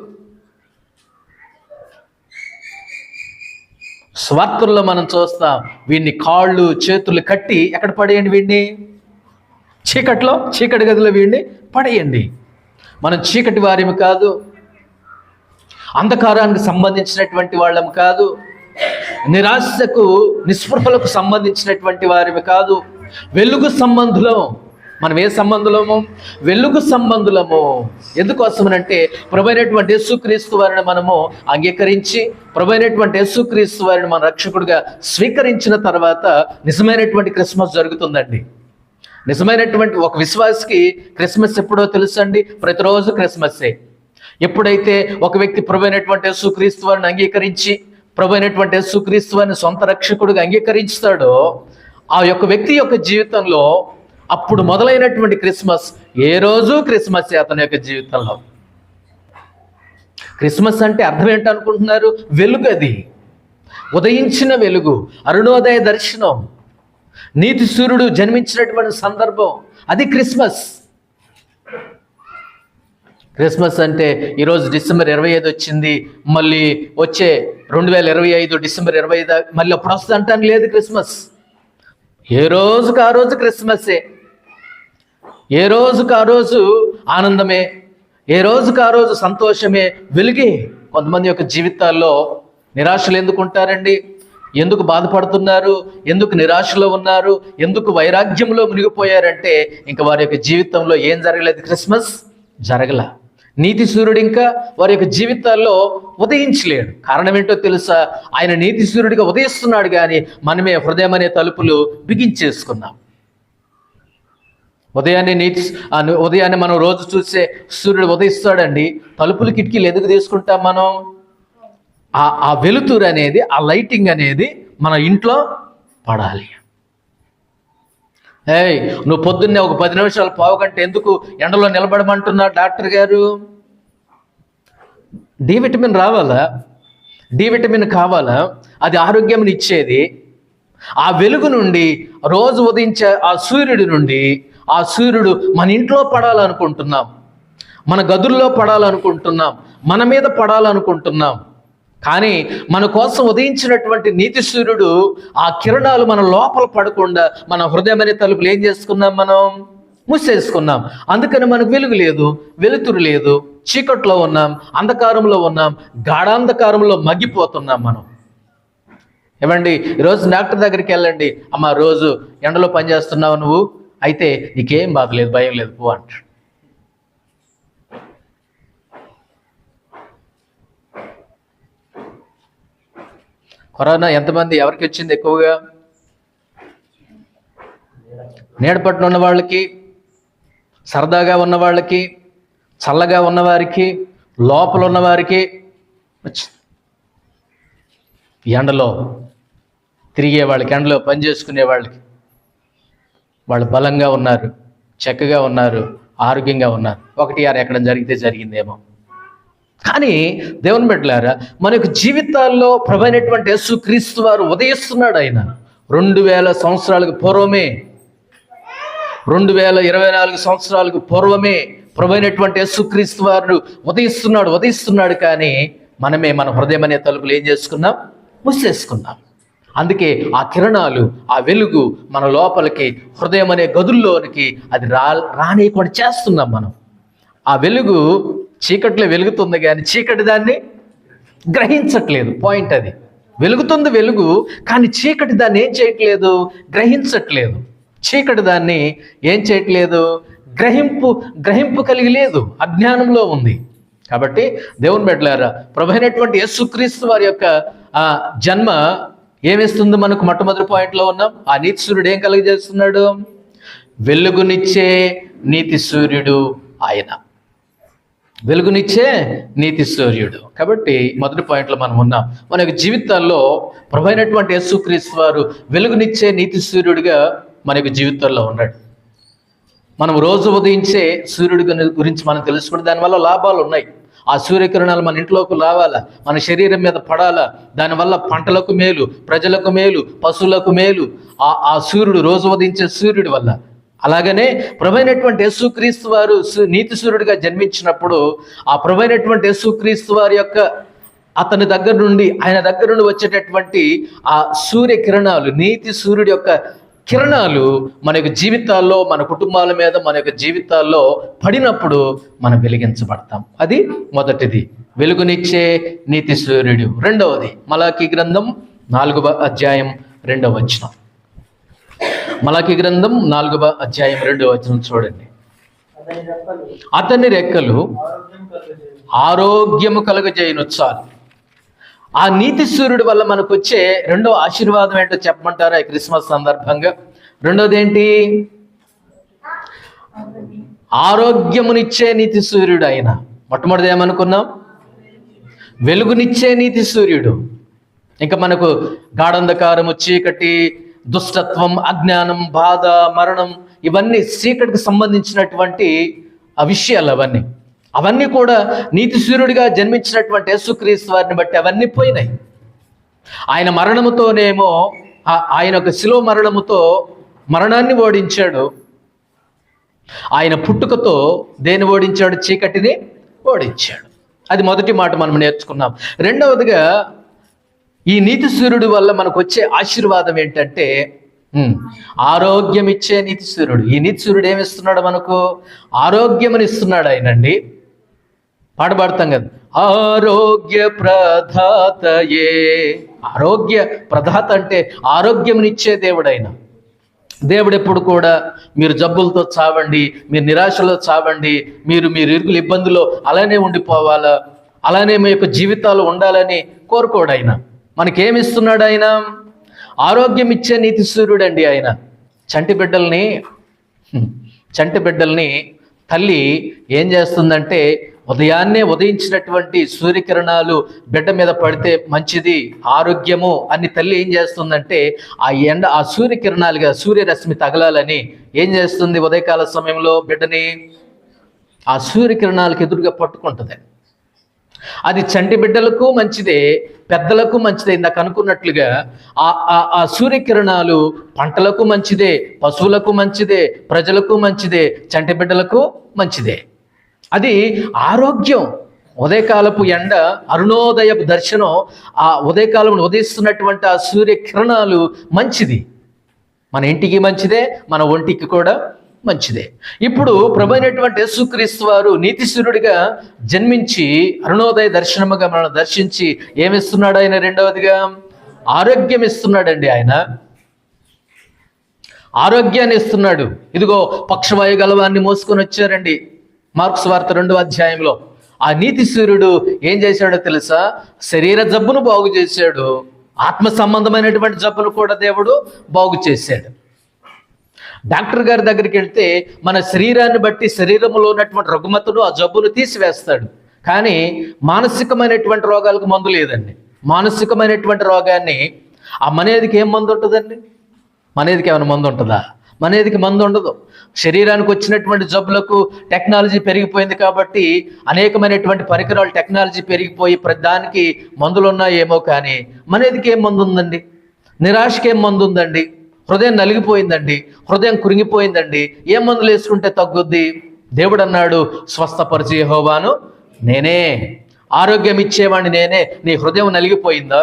స్వార్థంలో మనం చూస్తాం, వీడిని కాళ్ళు చేతులు కట్టి ఎక్కడ పడేయండి, వీడిని చీకటి గదిలో వీడిని పడేయండి. మనం చీకటి వారిమి కాదు, అంధకారానికి సంబంధించినటువంటి వాళ్ళం కాదు, నిరాశకు నిస్పృహలకు సంబంధించినటువంటి వారిమి కాదు, వెలుగు సంబంధులం. మనం ఏ సంబంధులము? వెలుగు సంబంధులము. ఎందుకోసమనంటే ప్రభువైనటువంటి యేసుక్రీస్తు వారిని మనము అంగీకరించి, ప్రభువైనటువంటి యేసుక్రీస్తు వారిని మన రక్షకుడిగా స్వీకరించిన తర్వాత నిజమైనటువంటి క్రిస్మస్ జరుగుతుందండి. నిజమైనటువంటి ఒక విశ్వాసికి క్రిస్మస్ ఎప్పుడో తెలుసండి, ప్రతిరోజు క్రిస్మస్సే. ఎప్పుడైతే ఒక వ్యక్తి ప్రభువైనటువంటి యేసుక్రీస్తు వారిని అంగీకరించి, ప్రభువైనటువంటి యేసుక్రీస్తు వారిని సొంత రక్షకుడిగా అంగీకరించుతాడో ఆ యొక్క వ్యక్తి యొక్క జీవితంలో అప్పుడు మొదలైనటువంటి క్రిస్మస్ ఏ రోజు క్రిస్మస్ అతని యొక్క జీవితంలో. క్రిస్మస్ అంటే అర్థం ఏంటనుకుంటున్నారు? వెలుగు. అది ఉదయించిన వెలుగు, అరుణోదయ దర్శనం, నీతి సూర్యుడు జన్మించినటువంటి సందర్భం, అది క్రిస్మస్. క్రిస్మస్ అంటే ఈరోజు డిసెంబర్ 25 వచ్చింది, మళ్ళీ వచ్చే 2025 డిసెంబర్ 25 మళ్ళీ అప్పుడు వస్తుంది అంటాను లేదు. క్రిస్మస్ ఏ రోజుకు ఆ రోజు క్రిస్మస్సే, ఏ రోజుకు ఆ రోజు ఆనందమే, ఏ రోజుకు ఆ రోజు సంతోషమే, వెలుగే. కొంతమంది యొక్క జీవితాల్లో నిరాశలు ఎందుకు ఉంటారండి? ఎందుకు బాధపడుతున్నారు? ఎందుకు నిరాశలో ఉన్నారు? ఎందుకు వైరాగ్యంలో మునిగిపోయారంటే ఇంకా వారి యొక్క జీవితంలో ఏం జరగలేదు, క్రిస్మస్ జరగల. నీతి సూర్యుడు ఇంకా వారి యొక్క జీవితాల్లో ఉదయించలేడు. కారణం ఏంటో తెలుసా? ఆయన నీతి సూర్యుడిగా ఉదయిస్తున్నాడు, కానీ మనమే హృదయం అనే తలుపులు బిగించేసుకున్నాం. ఉదయాన్నే మనం రోజు చూసే సూర్యుడు ఉదయిస్తాడండి, తలుపులు కిటికీలు ఎందుకు తీసుకుంటాం మనం? ఆ వెలుతురు అనేది, ఆ లైటింగ్ అనేది మన ఇంట్లో పడాలి. నువ్వు పొద్దున్నే ఒక 10 నిమిషాలు పావుగంట ఎందుకు ఎండలో నిలబడమంటున్నారు డాక్టర్ గారు? డి విటమిన్ రావాలా, డి విటమిన్ కావాలా, అది ఆరోగ్యం ఇచ్చేది. ఆ వెలుగు నుండి, రోజు ఉదయించే ఆ సూర్యుడి నుండి, ఆ సూర్యుడు మన ఇంట్లో పడాలనుకుంటున్నాం, మన గదుల్లో పడాలనుకుంటున్నాం, మన మీద పడాలనుకుంటున్నాం. కానీ మన కోసం ఉదయించినటువంటి నీతి సూర్యుడు ఆ కిరణాలు మన లోపల పడకుండా మన హృదయం అనే తలుపులు ఏం చేసుకున్నాం? మనం మూసేసుకున్నాం. అందుకని మనకు వెలుగు లేదు, వెలుతురు లేదు, చీకట్లో ఉన్నాం, అంధకారంలో ఉన్నాం, గాఢాంధకారంలో మగ్గిపోతున్నాం మనం. ఏమండి, ఈరోజు డాక్టర్ దగ్గరికి వెళ్ళండి, అమ్మ రోజు ఎండలో పనిచేస్తున్నావు నువ్వు, అయితే నీకేం బాధ లేదు, భయం లేదు, పో అంటాడు. కరోనా ఎంతమంది, ఎవరికి వచ్చింది ఎక్కువగా? నీడపట్టున ఉన్న వాళ్ళకి, సరదాగా ఉన్న వాళ్ళకి, చల్లగా ఉన్నవారికి, లోపల ఉన్నవారికి వచ్చింది. ఎండలో తిరిగే వాళ్ళకి, ఎండలో పని చేసుకునే వాళ్ళకి, వాళ్ళు బలంగా ఉన్నారు, చక్కగా ఉన్నారు, ఆరోగ్యంగా ఉన్నారు. 1-6 ఎక్కడ జరిగితే జరిగిందేమో. కానీ దేవుని బిడ్డలారా, మన యొక్క జీవితాల్లో ప్రభువైనటువంటి యేసుక్రీస్తు వారు ఉదయిస్తున్నాడు. ఆయన 2000 సంవత్సరాలకు పూర్వమే, 2024 సంవత్సరాలకు పూర్వమే ప్రభువైనటువంటి యేసుక్రీస్తు వారు ఉదయిస్తున్నాడు. కానీ మనమే మన హృదయం అనే తలుపులు ఏం చేసుకున్నాం? మూసేసుకున్నాం. అందుకే ఆ కిరణాలు, ఆ వెలుగు మన లోపలికి, హృదయం అనే గదుల్లోనికి అది రానియకుండా చేస్తున్నాం మనం. ఆ వెలుగు చీకట్లో వెలుగుతుంది, కానీ చీకటి దాన్ని గ్రహించట్లేదు. పాయింట్ అది. వెలుగుతుంది వెలుగు, కానీ చీకటి దాన్ని ఏం చేయట్లేదు? గ్రహించట్లేదు. చీకటి దాన్ని ఏం చేయట్లేదు? గ్రహింపు కలిగి లేదు, అజ్ఞానంలో ఉంది. కాబట్టి దేవుని బిడ్డలారా, ప్రభువైనటువంటి యేసుక్రీస్తు వారి యొక్క జన్మ ఏమిస్తుంది మనకు? మొట్టమొదటి పాయింట్లో ఉన్నాం. ఆ నీతి సూర్యుడు ఏం కలిగజేస్తున్నాడు? వెలుగునిచ్చే నీతి సూర్యుడు ఆయన. వెలుగునిచ్చే నీతి సూర్యుడు. కాబట్టి మొదటి పాయింట్లో మనం ఉన్నాం. మన యొక్క జీవితాల్లో ప్రభువైనటువంటి యేసుక్రీస్తు వారు వెలుగునిచ్చే నీతి సూర్యుడిగా మన యొక్క జీవితంలో ఉన్నాడు. మనం రోజు ఉదయించే సూర్యుడి గురించి మనం తెలుసుకుంటే దానివల్ల లాభాలు ఉన్నాయి. ఆ సూర్యకిరణాలు మన ఇంట్లోకి రావాలా, మన శరీరం మీద పడాలా, దానివల్ల పంటలకు మేలు, ప్రజలకు మేలు, పశువులకు మేలు. ఆ సూర్యుడు, రోజు ఉదయించే సూర్యుడి వల్ల. అలాగనే ప్రభువైనటువంటి యేసుక్రీస్తు వారు నీతి సూర్యుడిగా జన్మించినప్పుడు ఆ ప్రభువైనటువంటి యేసుక్రీస్తు వారి యొక్క ఆయన దగ్గర నుండి వచ్చేటటువంటి ఆ సూర్య కిరణాలు, నీతి సూర్యుడి యొక్క కిరణాలు మన యొక్క జీవితాల్లో, మన కుటుంబాల మీద, మన యొక్క జీవితాల్లో పడినప్పుడు మనం వెలిగించబడతాం. అది మొదటిది, వెలుగునిచ్చే నీతి సూర్యుడు. రెండవది మలాకీ గ్రంథం 4వ అధ్యాయం 2వ వచనం. మలాకీ గ్రంథం 4వ అధ్యాయం 2వ వచనం చూడండి. అతని రెక్కలు ఆరోగ్యము కలుగజేయును. చాలు. ఆ నీతి సూర్యుడి వల్ల మనకు వచ్చే రెండో ఆశీర్వాదం ఏంటో చెప్పమంటారా ఈ క్రిస్మస్ సందర్భంగా? రెండోది ఏంటి? ఆరోగ్యమునిచ్చే నీతి సూర్యుడు ఆయన. మొట్టమొదటి ఏమనుకున్నాం? వెలుగునిచ్చే నీతి సూర్యుడు. ఇంకా మనకు గాఢంధకారము, చీకటి, దుష్టత్వం, అజ్ఞానం, బాధ, మరణం, ఇవన్నీ చీకటికి సంబంధించినటువంటి ఆ విషయాలు. అవన్నీ కూడా నీతి సూర్యుడిగా జన్మించినటువంటి యేసుక్రీస్తు వారిని బట్టి అవన్నీ పోయినాయి. ఆయన మరణముతోనేమో, ఆయన ఒక శిలువ మరణముతో మరణాన్ని ఓడించాడు. ఆయన పుట్టుకతో దేన్ని ఓడించాడు? చీకటిని ఓడించాడు. అది మొదటి మాట మనం నేర్చుకున్నాం. రెండవదిగా ఈ నీతి సూర్యుడి వల్ల మనకు వచ్చే ఆశీర్వాదం ఏంటంటే ఆరోగ్యం ఇచ్చే నీతి సూర్యుడు. ఈ నీతి సూర్యుడు ఏమిస్తున్నాడు? మనకు ఆరోగ్యమని ఇస్తున్నాడు ఆయనండి. పాడబడతాం కదా, ఆరోగ్య ప్రదాతయే. ఆరోగ్య ప్రదాత అంటే ఆరోగ్యమునిచ్చే దేవుడు ఆయన. దేవుడు ఎప్పుడు కూడా మీరు జబ్బులతో చావండి, మీరు నిరాశలో చావండి, మీరు ఇరుకుల ఇబ్బందుల్లో అలానే ఉండిపోవాలా, అలానే మీ యొక్క జీవితాలు ఉండాలని కోరుకోడు ఆయన. మనకేమిస్తున్నాడు ఆయన? ఆరోగ్యం ఇచ్చే నీతి సూర్యుడు అండి ఆయన. చంటి బిడ్డల్ని తల్లి ఏం చేస్తుందంటే, ఉదయాన్నే ఉదయించినటువంటి సూర్యకిరణాలు బిడ్డ మీద పడితే మంచిది, ఆరోగ్యము అని తల్లి ఏం చేస్తుందంటే, ఆ సూర్యకిరణాలుగా సూర్యరశ్మి తగలాలని ఏం చేస్తుంది? ఉదయకాల సమయంలో బిడ్డని ఆ సూర్యకిరణాలకు ఎదురుగా పట్టుకుంటుంది. అది చంటి బిడ్డలకు మంచిదే, పెద్దలకు మంచిదే. ఇందాక అనుకున్నట్లుగా ఆ సూర్యకిరణాలు పంటలకు మంచిదే, పశువులకు మంచిదే, ప్రజలకు మంచిదే, చంటి బిడ్డలకు మంచిదే. అది ఆరోగ్యం. ఉదయకాలపు ఎండ, అరుణోదయ దర్శనం, ఆ ఉదయకాలం ఉదయిస్తున్నటువంటి ఆ సూర్యకిరణాలు మంచిది. మన ఇంటికి మంచిదే, మన ఒంటికి కూడా మంచిదే. ఇప్పుడు ప్రభువైనటువంటి యేసుక్రీస్తు వారు నీతి సూర్యుడిగా జన్మించి అరుణోదయ దర్శనముగా మనల్ని దర్శించి ఏమిస్తున్నాడు ఆయన? రెండవదిగా ఆరోగ్యం ఇస్తున్నాడండి ఆయన. ఆరోగ్యాన్ని ఇస్తున్నాడు. ఇదిగో పక్షవాయు గలవాన్ని మోసుకొని వచ్చారండి మార్కు సువార్త 2వ అధ్యాయంలో. ఆ నీతి సూర్యుడు ఏం చేశాడో తెలుసా? శరీర జబ్బును బాగు చేశాడు, ఆత్మ సంబంధమైనటువంటి జబ్బును కూడా దేవుడు బాగు చేశాడు. డాక్టర్ గారి దగ్గరికి వెళ్తే మన శరీరాన్ని బట్టి శరీరంలో ఉన్నటువంటి రుగ్మతను, ఆ జబ్బును తీసివేస్తాడు. కానీ మానసికమైనటువంటి రోగాలకు మందు లేదండి. మానసికమైనటువంటి రోగాన్ని ఆ మనేదికి ఏం మందు ఉంటుందండి? మనేదికి ఏమైనా మందు ఉంటుందా? మనేదికి మందు ఉండదు. శరీరానికి వచ్చినటువంటి జబ్బులకు టెక్నాలజీ పెరిగిపోయింది కాబట్టి అనేకమైనటువంటి పరికరాలు, టెక్నాలజీ పెరిగిపోయి ప్రతిదానికి మందులు ఉన్నాయేమో, కానీ మనేదికి ఏం మందు ఉందండి? నిరాశకి ఏం మందు ఉందండి? హృదయం నలిగిపోయిందండి, హృదయం కురింగిపోయిందండి, ఏం మందులు వేసుకుంటే తగ్గుద్ది? దేవుడు అన్నాడు, స్వస్థపరిచే యెహోవాను నేనే, ఆరోగ్యం ఇచ్చేవాడిని నేనే. నీ హృదయం నలిగిపోయిందా?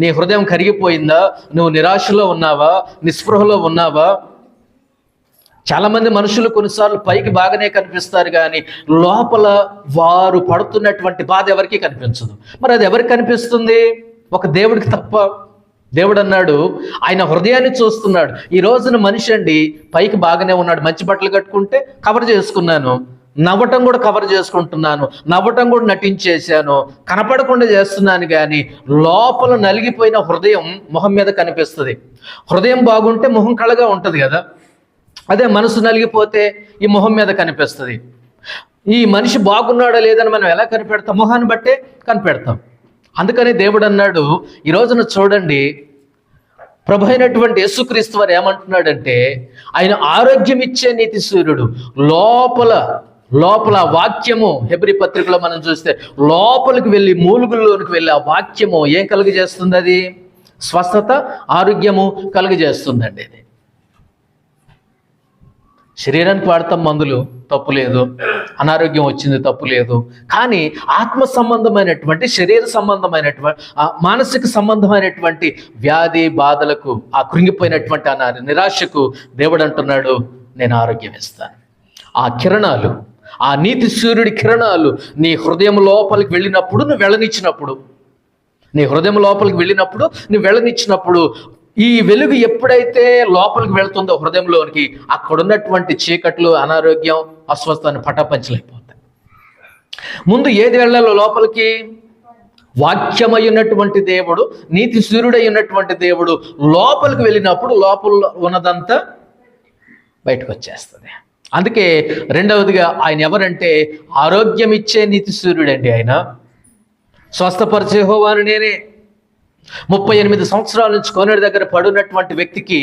నీ హృదయం కరిగిపోయిందా? నువ్వు నిరాశలో ఉన్నావా? నిస్పృహలో ఉన్నావా? చాలామంది మనుషులు కొన్నిసార్లు పైకి బాగానే కనిపిస్తారు, కానీ లోపల వారు పడుతున్నటువంటి బాధ ఎవరికి కనిపించదు. మరి అది ఎవరికి కనిపిస్తుంది? ఒక దేవుడికి తప్ప. దేవుడు అన్నాడు, ఆయన హృదయాన్ని చూస్తున్నాడు. ఈ రోజున మనిషి అండి పైకి బాగానే ఉన్నాడు, మంచి బట్టలు కట్టుకుంటే కవర్ చేసుకున్నాను, నవ్వటం కూడా కవర్ చేసుకుంటున్నాను, నవ్వటం కూడా నటించేశాను, కనపడకుండా చేస్తున్నాను, కానీ లోపల నలిగిపోయిన హృదయం మొహం మీద కనిపిస్తుంది. హృదయం బాగుంటే మొహం కళగా ఉంటుంది కదా, అదే మనసు నలిగిపోతే ఈ మొహం మీద కనిపిస్తుంది. ఈ మనిషి బాగున్నాడా లేదని మనం ఎలా కనిపెడతాం? మొహాన్ని బట్టే కనిపెడతాం. అందుకని దేవుడు అన్నాడు, ఈ రోజున చూడండి, ప్రభు అయినటువంటి యేసుక్రీస్తు వారు ఏమంటున్నాడంటే ఆయన ఆరోగ్యం ఇచ్చే నీతి సూర్యుడు. లోపల లోపల వాక్యము, హెబ్రీ పత్రికలో మనం చూస్తే లోపలికి వెళ్ళి మూలుగుల్లోనికి వెళ్ళి ఆ వాక్యము ఏం కలుగజేస్తుంది? అది స్వస్థత, ఆరోగ్యము కలుగజేస్తుందండి. ఇది శరీరానికి వాడతాం మందులు, తప్పు లేదు. అనారోగ్యం వచ్చింది, తప్పు లేదు. కానీ ఆత్మ సంబంధమైనటువంటి, శరీర సంబంధమైనటువంటి, మానసిక సంబంధమైనటువంటి వ్యాధి బాధలకు, ఆ కృంగిపోయినటువంటి నిరాశకు దేవుడు అంటున్నాడు, నేను ఆరోగ్యం ఇస్తాను. ఆ కిరణాలు, ఆ నీతి సూర్యుడి కిరణాలు నీ హృదయం లోపలికి వెళ్ళినప్పుడు, నువ్వు వెళ్ళనిచ్చినప్పుడు, నీ హృదయం లోపలికి వెళ్ళినప్పుడు, నువ్వు వెళ్ళనిచ్చినప్పుడు, ఈ వెలుగు ఎప్పుడైతే లోపలికి వెళ్తుందో హృదయంలోనికి, అక్కడున్నటువంటి చీకట్లు, అనారోగ్యం, అస్వస్థాన్ని పటాపంచలైపోతాయి. ముందు ఏది వెళ్ళాలో లోపలికి? వాక్యమై ఉన్నటువంటి దేవుడు, నీతి సూర్యుడై ఉన్నటువంటి దేవుడు లోపలికి వెళ్ళినప్పుడు లోపల ఉన్నదంతా బయటకు వచ్చేస్తుంది. అందుకే రెండవదిగా ఆయన ఎవరంటే ఆరోగ్యం ఇచ్చే నీతి సూర్యుడండి. ఆయన స్వస్థపరిచే యెహోవాను నేనే. 38 సంవత్సరాల నుంచి కోనేరు దగ్గర పడున్నటువంటి వ్యక్తికి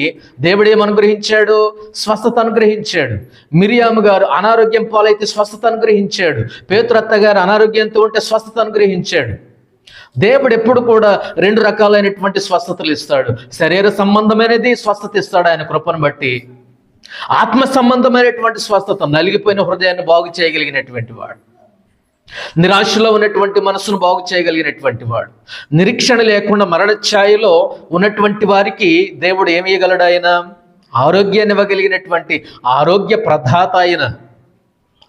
దేవుడు ఏం అనుగ్రహించాడు? స్వస్థత అనుగ్రహించాడు. మిరియాము గారు అనారోగ్యం పాలైతే స్వస్థత అనుగ్రహించాడు. పేతురత్త గారు అనారోగ్యంతో ఉంటే స్వస్థత అనుగ్రహించాడు. దేవుడు ఎప్పుడు కూడా 2 రకాలైనటువంటి స్వస్థతలు ఇస్తాడు. శరీర సంబంధమైనది స్వస్థత ఇస్తాడు ఆయన కృపను బట్టి. ఆత్మ సంబంధమైనటువంటి స్వస్థత, నలిగిపోయిన హృదయాన్ని బాగు చేయగలిగినటువంటి వాడు, నిరాశలో ఉన్నటువంటి మనసును బాగు చేయగలిగినటువంటి వాడు, నిరీక్షణ లేకుండా మరణఛాయలో ఉన్నటువంటి వారికి దేవుడు ఏమి ఇవ్వగలడు? ఆయన ఆరోగ్యాన్ని ఇవ్వగలిగినటువంటి ఆరోగ్య ప్రదాత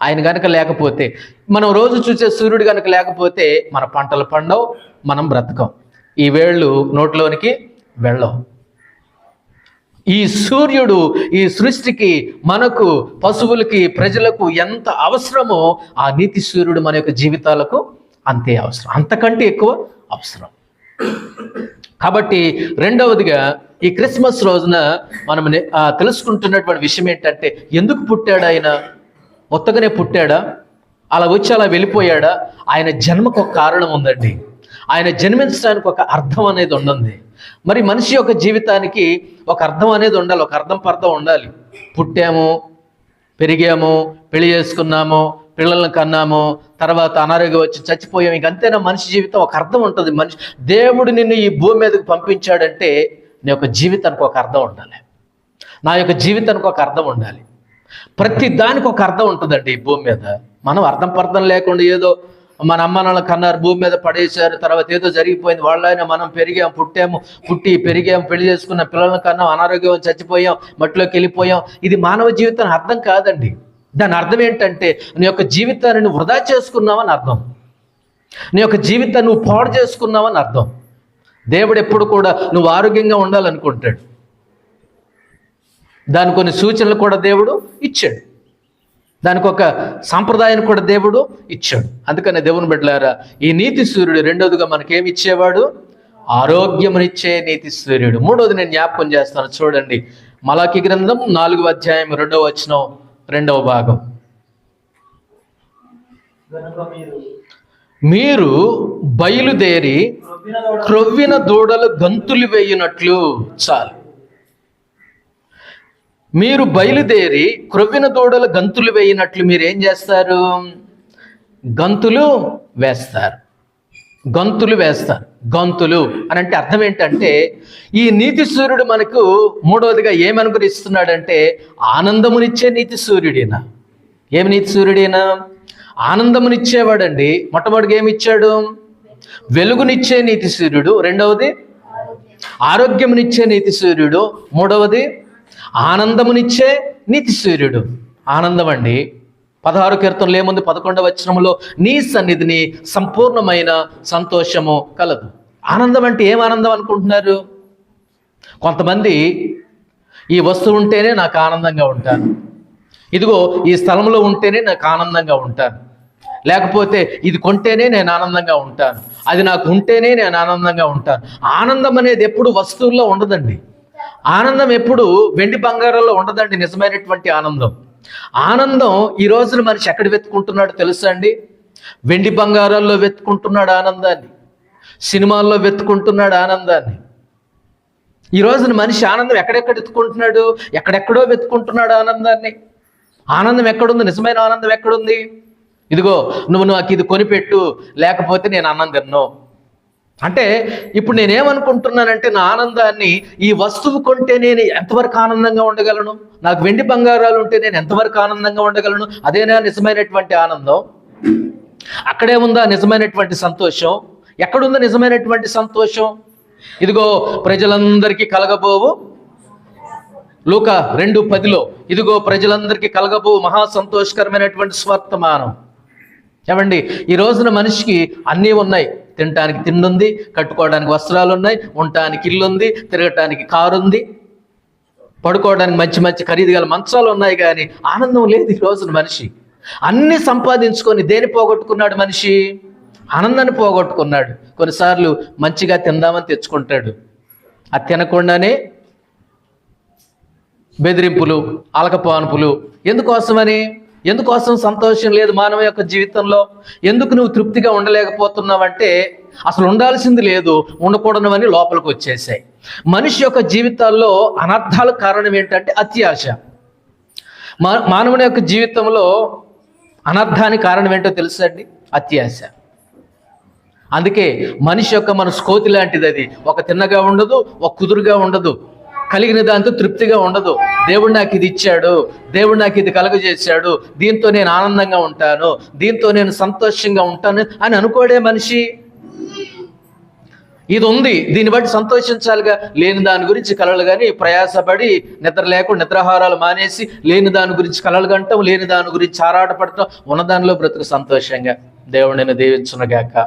ఆయన కనుక లేకపోతే, మనం రోజు చూసే సూర్యుడు కనుక లేకపోతే మన పంటలు పండవు, మనం బ్రతకం, ఈ వేళ్ళు నోట్లోనికి వెళ్ళవు. ఈ సూర్యుడు ఈ సృష్టికి, మనకు, పశువులకి, ప్రజలకు ఎంత అవసరమో ఆ నీతి సూర్యుడు మన యొక్క జీవితాలకు అంతే అవసరం, అంతకంటే ఎక్కువ అవసరం. కాబట్టి రెండవదిగా ఈ క్రిస్మస్ రోజున మనం తెలుసుకుంటున్నటువంటి విషయం ఏంటంటే, ఎందుకు పుట్టాడు ఆయన? మొత్తగానే పుట్టాడా? అలా వచ్చి అలా వెళ్ళిపోయాడా? ఆయన జన్మకు ఒక కారణం ఉందండి. ఆయన జన్మించడానికి ఒక అర్థం అనేది ఉండండి. మరి మనిషి యొక్క జీవితానికి ఒక అర్థం అనేది ఉండాలి, ఒక అర్థం పర్థం ఉండాలి. పుట్టాము, పెరిగాము, పెళ్లి చేసుకున్నాము, పిల్లలను కన్నాము, తర్వాత అనారోగ్యం వచ్చి చచ్చిపోయాము, ఇంకంతేనా? మనిషి జీవితం ఒక అర్థం ఉంటుంది. దేవుడు నిన్ను ఈ భూమి మీదకి పంపించాడంటే నీ యొక్క జీవితానికి ఒక అర్థం ఉండాలి, నా యొక్క జీవితానికి ఒక అర్థం ఉండాలి. ప్రతి దానికి ఒక అర్థం ఉంటుందండి ఈ భూమి మీద. మనం అర్థం పర్థం లేకుండా ఏదో మన అమ్మ నాన్న కన్నారు, భూమి మీద పడేశారు, తర్వాత ఏదో జరిగిపోయింది, వాళ్ళైనా మనం పెరిగాం, పుట్టి పెరిగాం, పెళ్లి చేసుకున్న పిల్లలను కన్నాం, అనారోగ్యం చచ్చిపోయాం, మట్టిలోకి వెళ్ళిపోయాం. ఇది మానవ జీవితానికి అర్థం కాదండి. దాని అర్థం ఏంటంటే నీ యొక్క జీవితాన్ని నువ్వు వృధా చేసుకున్నావని అర్థం, నీ యొక్క జీవితాన్ని నువ్వు పాడు చేసుకున్నావని అర్థం. దేవుడు ఎప్పుడు కూడా నువ్వు ఆరోగ్యంగా ఉండాలనుకుంటాడు. దాని కొన్ని సూచనలు కూడా దేవుడు ఇచ్చాడు, దానికి ఒక సాంప్రదాయాన్ని కూడా దేవుడు ఇచ్చాడు. అందుకనే దేవుని బిడ్డలారా, ఈ నీతి సూర్యుడు రెండోదిగా మనకేమి ఇచ్చేవాడు? ఆరోగ్యమునిచ్చే నీతి సూర్యుడు. మూడోది నేను జ్ఞాపకం చేస్తాను, చూడండి. మలాకి గ్రంథం 4వ అధ్యాయం 2వ వచనం 2వ భాగం. మీరు బయలుదేరి క్రొవ్విన దూడలు గంతులు వేయునట్లు. చాలు. మీరు బయలుదేరి క్రొవ్విన దూడలు గంతులు వేయినట్లు మీరు ఏం చేస్తారు? గంతులు వేస్తారు. గంతులు వేస్తారు. గంతులు అని అంటే అర్థం ఏంటంటే, ఈ నీతి సూర్యుడు మనకు మూడవదిగా ఏమి అనుగ్రహిస్తున్నాడంటే ఆనందమునిచ్చే నీతి సూర్యుడేనా. ఏమి నీతి సూర్యుడేనా? ఆనందమునిచ్చేవాడండి. మొట్టమొదటిగా ఏమి ఇచ్చాడు? వెలుగునిచ్చే నీతి సూర్యుడు. రెండవది ఆరోగ్యమునిచ్చే నీతి సూర్యుడు. మూడవది ఆనందమునిచ్చే నీతి సూర్యుడు. ఆనందం అండి, 16 కీర్తనలు ఏముంది? 11వ వచనంలో నీ సన్నిధిని సంపూర్ణమైన సంతోషము కలదు. ఆనందం అంటే ఏం ఆనందం అనుకుంటున్నారు? కొంతమంది ఈ వస్తువు ఉంటేనే నాకు ఆనందంగా ఉంటాను, ఇదిగో ఈ స్థలంలో ఉంటేనే నాకు ఆనందంగా ఉంటాను, లేకపోతే ఇది కొంటేనే నేను ఆనందంగా ఉంటాను, అది నాకు ఉంటేనే నేను ఆనందంగా ఉంటాను. ఆనందం అనేది ఎప్పుడు వస్తువుల్లో ఉండదండి. ఆనందం ఎప్పుడు వెండి బంగారాల్లో ఉండదండి. నిజమైనటువంటి ఆనందం, ఆనందం ఈ రోజున మనిషి ఎక్కడ వెతుకుంటున్నాడు తెలుసా అండి? వెండి బంగారాల్లో వెతుకుంటున్నాడు ఆనందాన్ని, సినిమాల్లో వెతుకుంటున్నాడు ఆనందాన్ని. ఈ రోజున మనిషి ఆనందం ఎక్కడెక్కడ వెతుక్కుంటున్నాడు? ఎక్కడెక్కడో వెతుక్కుంటున్నాడు ఆనందాన్ని. ఆనందం ఎక్కడుంది? నిజమైన ఆనందం ఎక్కడుంది? ఇదిగో నువ్వు నాకు ఇది కొనిపెట్టు, లేకపోతే నేను అన్నం తిన్ను అంటే, ఇప్పుడు నేనేమనుకుంటున్నానంటే, నా ఆనందాన్ని ఈ వస్తువు కొంటే నేను ఎంతవరకు ఆనందంగా ఉండగలను? నాకు వెండి బంగారాలు ఉంటే నేను ఎంతవరకు ఆనందంగా ఉండగలను? అదేనా నిజమైనటువంటి ఆనందం? అక్కడే ఉందా నిజమైనటువంటి సంతోషం? ఎక్కడుందా నిజమైనటువంటి సంతోషం? ఇదిగో ప్రజలందరికీ కలగబోవు, లూకా 2:10లో, ఇదిగో ప్రజలందరికీ కలగబోవు మహా సంతోషకరమైనటువంటి స్వర్తమానం. ఏమండి, ఈ రోజున మనిషికి అన్నీ ఉన్నాయి. తినటానికి తిండి ఉంది, కట్టుకోవడానికి వస్త్రాలు ఉన్నాయి, ఉండటానికి ఇల్లు ఉంది, తిరగటానికి కారు ఉంది, పడుకోవడానికి మంచి మంచి ఖరీదు గల మంచాలు ఉన్నాయి. కానీ ఆనందం లేదు ఈ రోజున మనిషి. అన్నీ సంపాదించుకొని దేని పోగొట్టుకున్నాడు మనిషి? ఆనందాన్ని పోగొట్టుకున్నాడు. కొన్నిసార్లు మంచిగా తిందామని తెచ్చుకుంటాడు, అది తినకుండానే బెదిరింపులు, అలకపానుపులు. ఎందుకోసం సంతోషం లేదు మానవ యొక్క జీవితంలో? ఎందుకు నువ్వు తృప్తిగా ఉండలేకపోతున్నావంటే, అసలు ఉండాల్సింది లేదు, ఉండకూడనివన్నీ లోపలికి వచ్చేసాయి. మనిషి యొక్క జీవితాల్లో అనర్థాలకు కారణం ఏంటంటే అత్యాశ. మానవుని యొక్క జీవితంలో అనర్థానికి కారణం ఏంటో తెలుసండి? అత్యాశ. అందుకే మనిషి యొక్క మనసు కోతి లాంటిది. అది ఒక తిన్నగా ఉండదు, ఒక కుదురుగా ఉండదు, కలిగిన దాంతో తృప్తిగా ఉండదు. దేవుడు నాకు ఇది ఇచ్చాడు, దేవుడు నాకు ఇది కలుగజేశాడు, దీంతో నేను ఆనందంగా ఉంటాను, దీంతో నేను సంతోషంగా ఉంటాను అని అనుకోడే మనిషి. ఇది ఉంది, దీన్ని బట్టి సంతోషించాలిగా. లేని దాని గురించి కలలు కానీ ప్రయాసపడి నిద్ర లేకుండా నిద్రాహారాలు మానేసి లేని దాని గురించి కలలు కంటాం, లేని దాని గురించి ఆరాటపడటం, ఉన్నదానిలో బ్రతుకు సంతోషంగా. దేవుడు నేను దీవించునుగాక.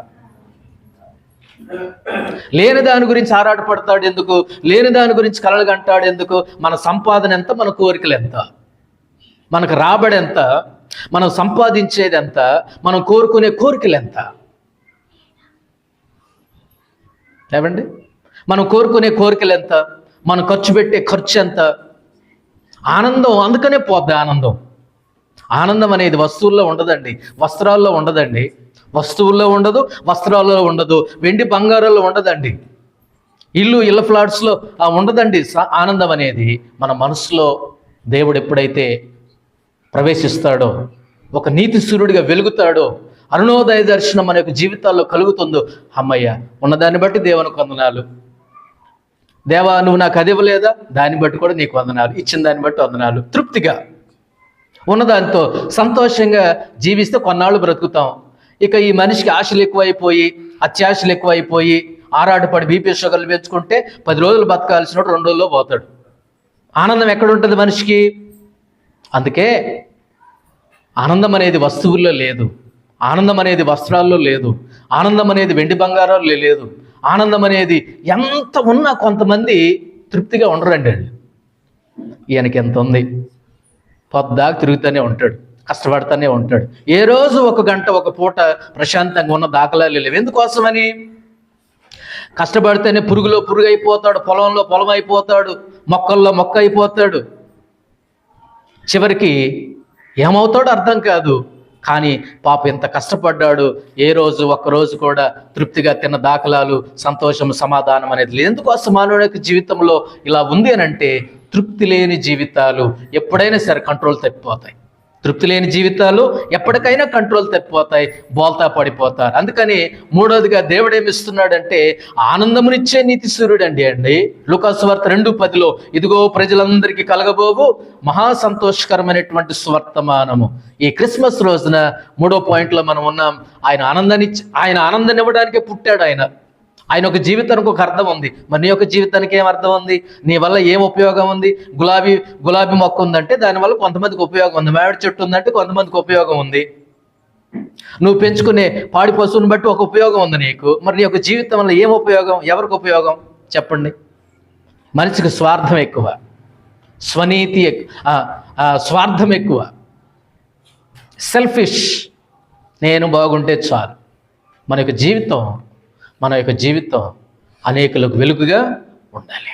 లేని దాని గురించి ఆరాటపడతాడు ఎందుకు? లేని దాని గురించి కలలు కంటాడు ఎందుకు? మన సంపాదన ఎంత, మన కోరికలు ఎంత, మనకు రాబడి ఎంత, మనం సంపాదించేది ఎంత, మనం కోరుకునే కోరికలు ఎంత? ఏమండి, మనం కోరుకునే కోరికలు ఎంత, మనం ఖర్చు పెట్టే ఖర్చు ఎంత? ఆనందం అందుకనే పోద్ది. ఆనందం అనేది వస్తువుల్లో ఉండదండి, వస్త్రాల్లో ఉండదండి, వస్తువుల్లో ఉండదు, వస్త్రాల్లో ఉండదు, వెండి బంగారాల్లో ఉండదండి, ఇళ్ళ ఫ్లాట్స్లో ఉండదండి. ఆనందం అనేది మన మనసులో దేవుడు ఎప్పుడైతే ప్రవేశిస్తాడో, ఒక నీతి సూర్యుడిగా వెలుగుతాడో, అరుణోదయ దర్శనం మన యొక్క జీవితాల్లో కలుగుతుందో, అమ్మయ్య ఉన్నదాన్ని బట్టి దేవునికి వందనాలు, దేవా నువ్వు నాకు అది ఇవ్వలేదా, దాన్ని బట్టి కూడా నీకు వందనాలు, ఇచ్చిన దాన్ని బట్టి వందనాలు. తృప్తిగా ఉన్నదాంతో సంతోషంగా జీవిస్తే కొన్నాళ్ళు బ్రతుకుతాం. ఇక ఈ మనిషికి ఆశలు ఎక్కువైపోయి, అత్యాశలు ఎక్కువైపోయి, ఆరాటపడి బీపీ షుగర్లు పెంచుకుంటే 10 రోజులు బతకాల్సిన 2 రోజుల్లో పోతాడు. ఆనందం ఎక్కడ ఉంటుంది మనిషికి? అందుకే ఆనందం అనేది వస్తువుల్లో లేదు, ఆనందం అనేది వస్త్రాల్లో లేదు, ఆనందం అనేది వెండి బంగారాల్లో లేదు. ఆనందం అనేది ఎంత ఉన్నా కొంతమంది తృప్తిగా ఉండరండి. ఈయనకి ఎంత ఉంది, పొద్దాకు తిరుగుతూనే ఉంటాడు, కష్టపడుతూనే ఉంటాడు. ఏ రోజు 1 గంట 1 పూట ప్రశాంతంగా ఉన్న దాఖలాలు లేవు. ఎందుకోసమని? కష్టపడితేనే పురుగులో పురుగు అయిపోతాడు, పొలంలో పొలం అయిపోతాడు, మొక్కల్లో మొక్క అయిపోతాడు. చివరికి ఏమవుతాడో అర్థం కాదు. కానీ పాప ఎంత కష్టపడ్డాడు, ఏ రోజు 1 రోజు కూడా తృప్తిగా తిన్న దాఖలాలు, సంతోషం, సమాధానం అనేది లేదు. ఎందుకోసం మానవుని యొక్క జీవితంలో ఇలా ఉంది అని అంటే, తృప్తి లేని జీవితాలు ఎప్పుడైనా సరే కంట్రోల్ తప్పిపోతాయి. తృప్తి లేని జీవితాలు ఎప్పటికైనా కంట్రోల్ తప్పిపోతాయి, బోల్తా పడిపోతారు. అందుకని మూడోదిగా దేవుడు ఏమిస్తున్నాడంటే, ఆనందమునిచ్చే నీతి సూర్యుడు అండి. లూకా సువార్త 2:10లో, ఇదిగో ప్రజలందరికీ కలగబోవు మహా సంతోషకరమైనటువంటి సువర్తమానము. ఈ క్రిస్మస్ రోజున 3వ పాయింట్లో మనం ఉన్నాం. ఆయన ఆనందాన్ని ఇవ్వడానికే పుట్టాడు. ఆయన ఒక జీవితానికి ఒక అర్థం ఉంది. మరి నీ యొక్క జీవితానికి ఏం అర్థం ఉంది? నీ వల్ల ఏం ఉపయోగం ఉంది? గులాబీ మొక్క ఉందంటే దానివల్ల కొంతమందికి ఉపయోగం ఉంది, మామిడి చెట్టు ఉందంటే కొంతమందికి ఉపయోగం ఉంది, నువ్వు పెంచుకునే పాడి పశువుని బట్టి ఒక ఉపయోగం ఉంది నీకు. మరి నీ యొక్క జీవితం వల్ల ఏం ఉపయోగం? ఎవరికి ఉపయోగం చెప్పండి? మనిషికి స్వార్థం ఎక్కువ, స్వనీతి స్వార్థం ఎక్కువ, సెల్ఫిష్. నేను బాగుంటే చాలు. మన యొక్క జీవితం అనేకులకు వెలుగుగా ఉండాలి.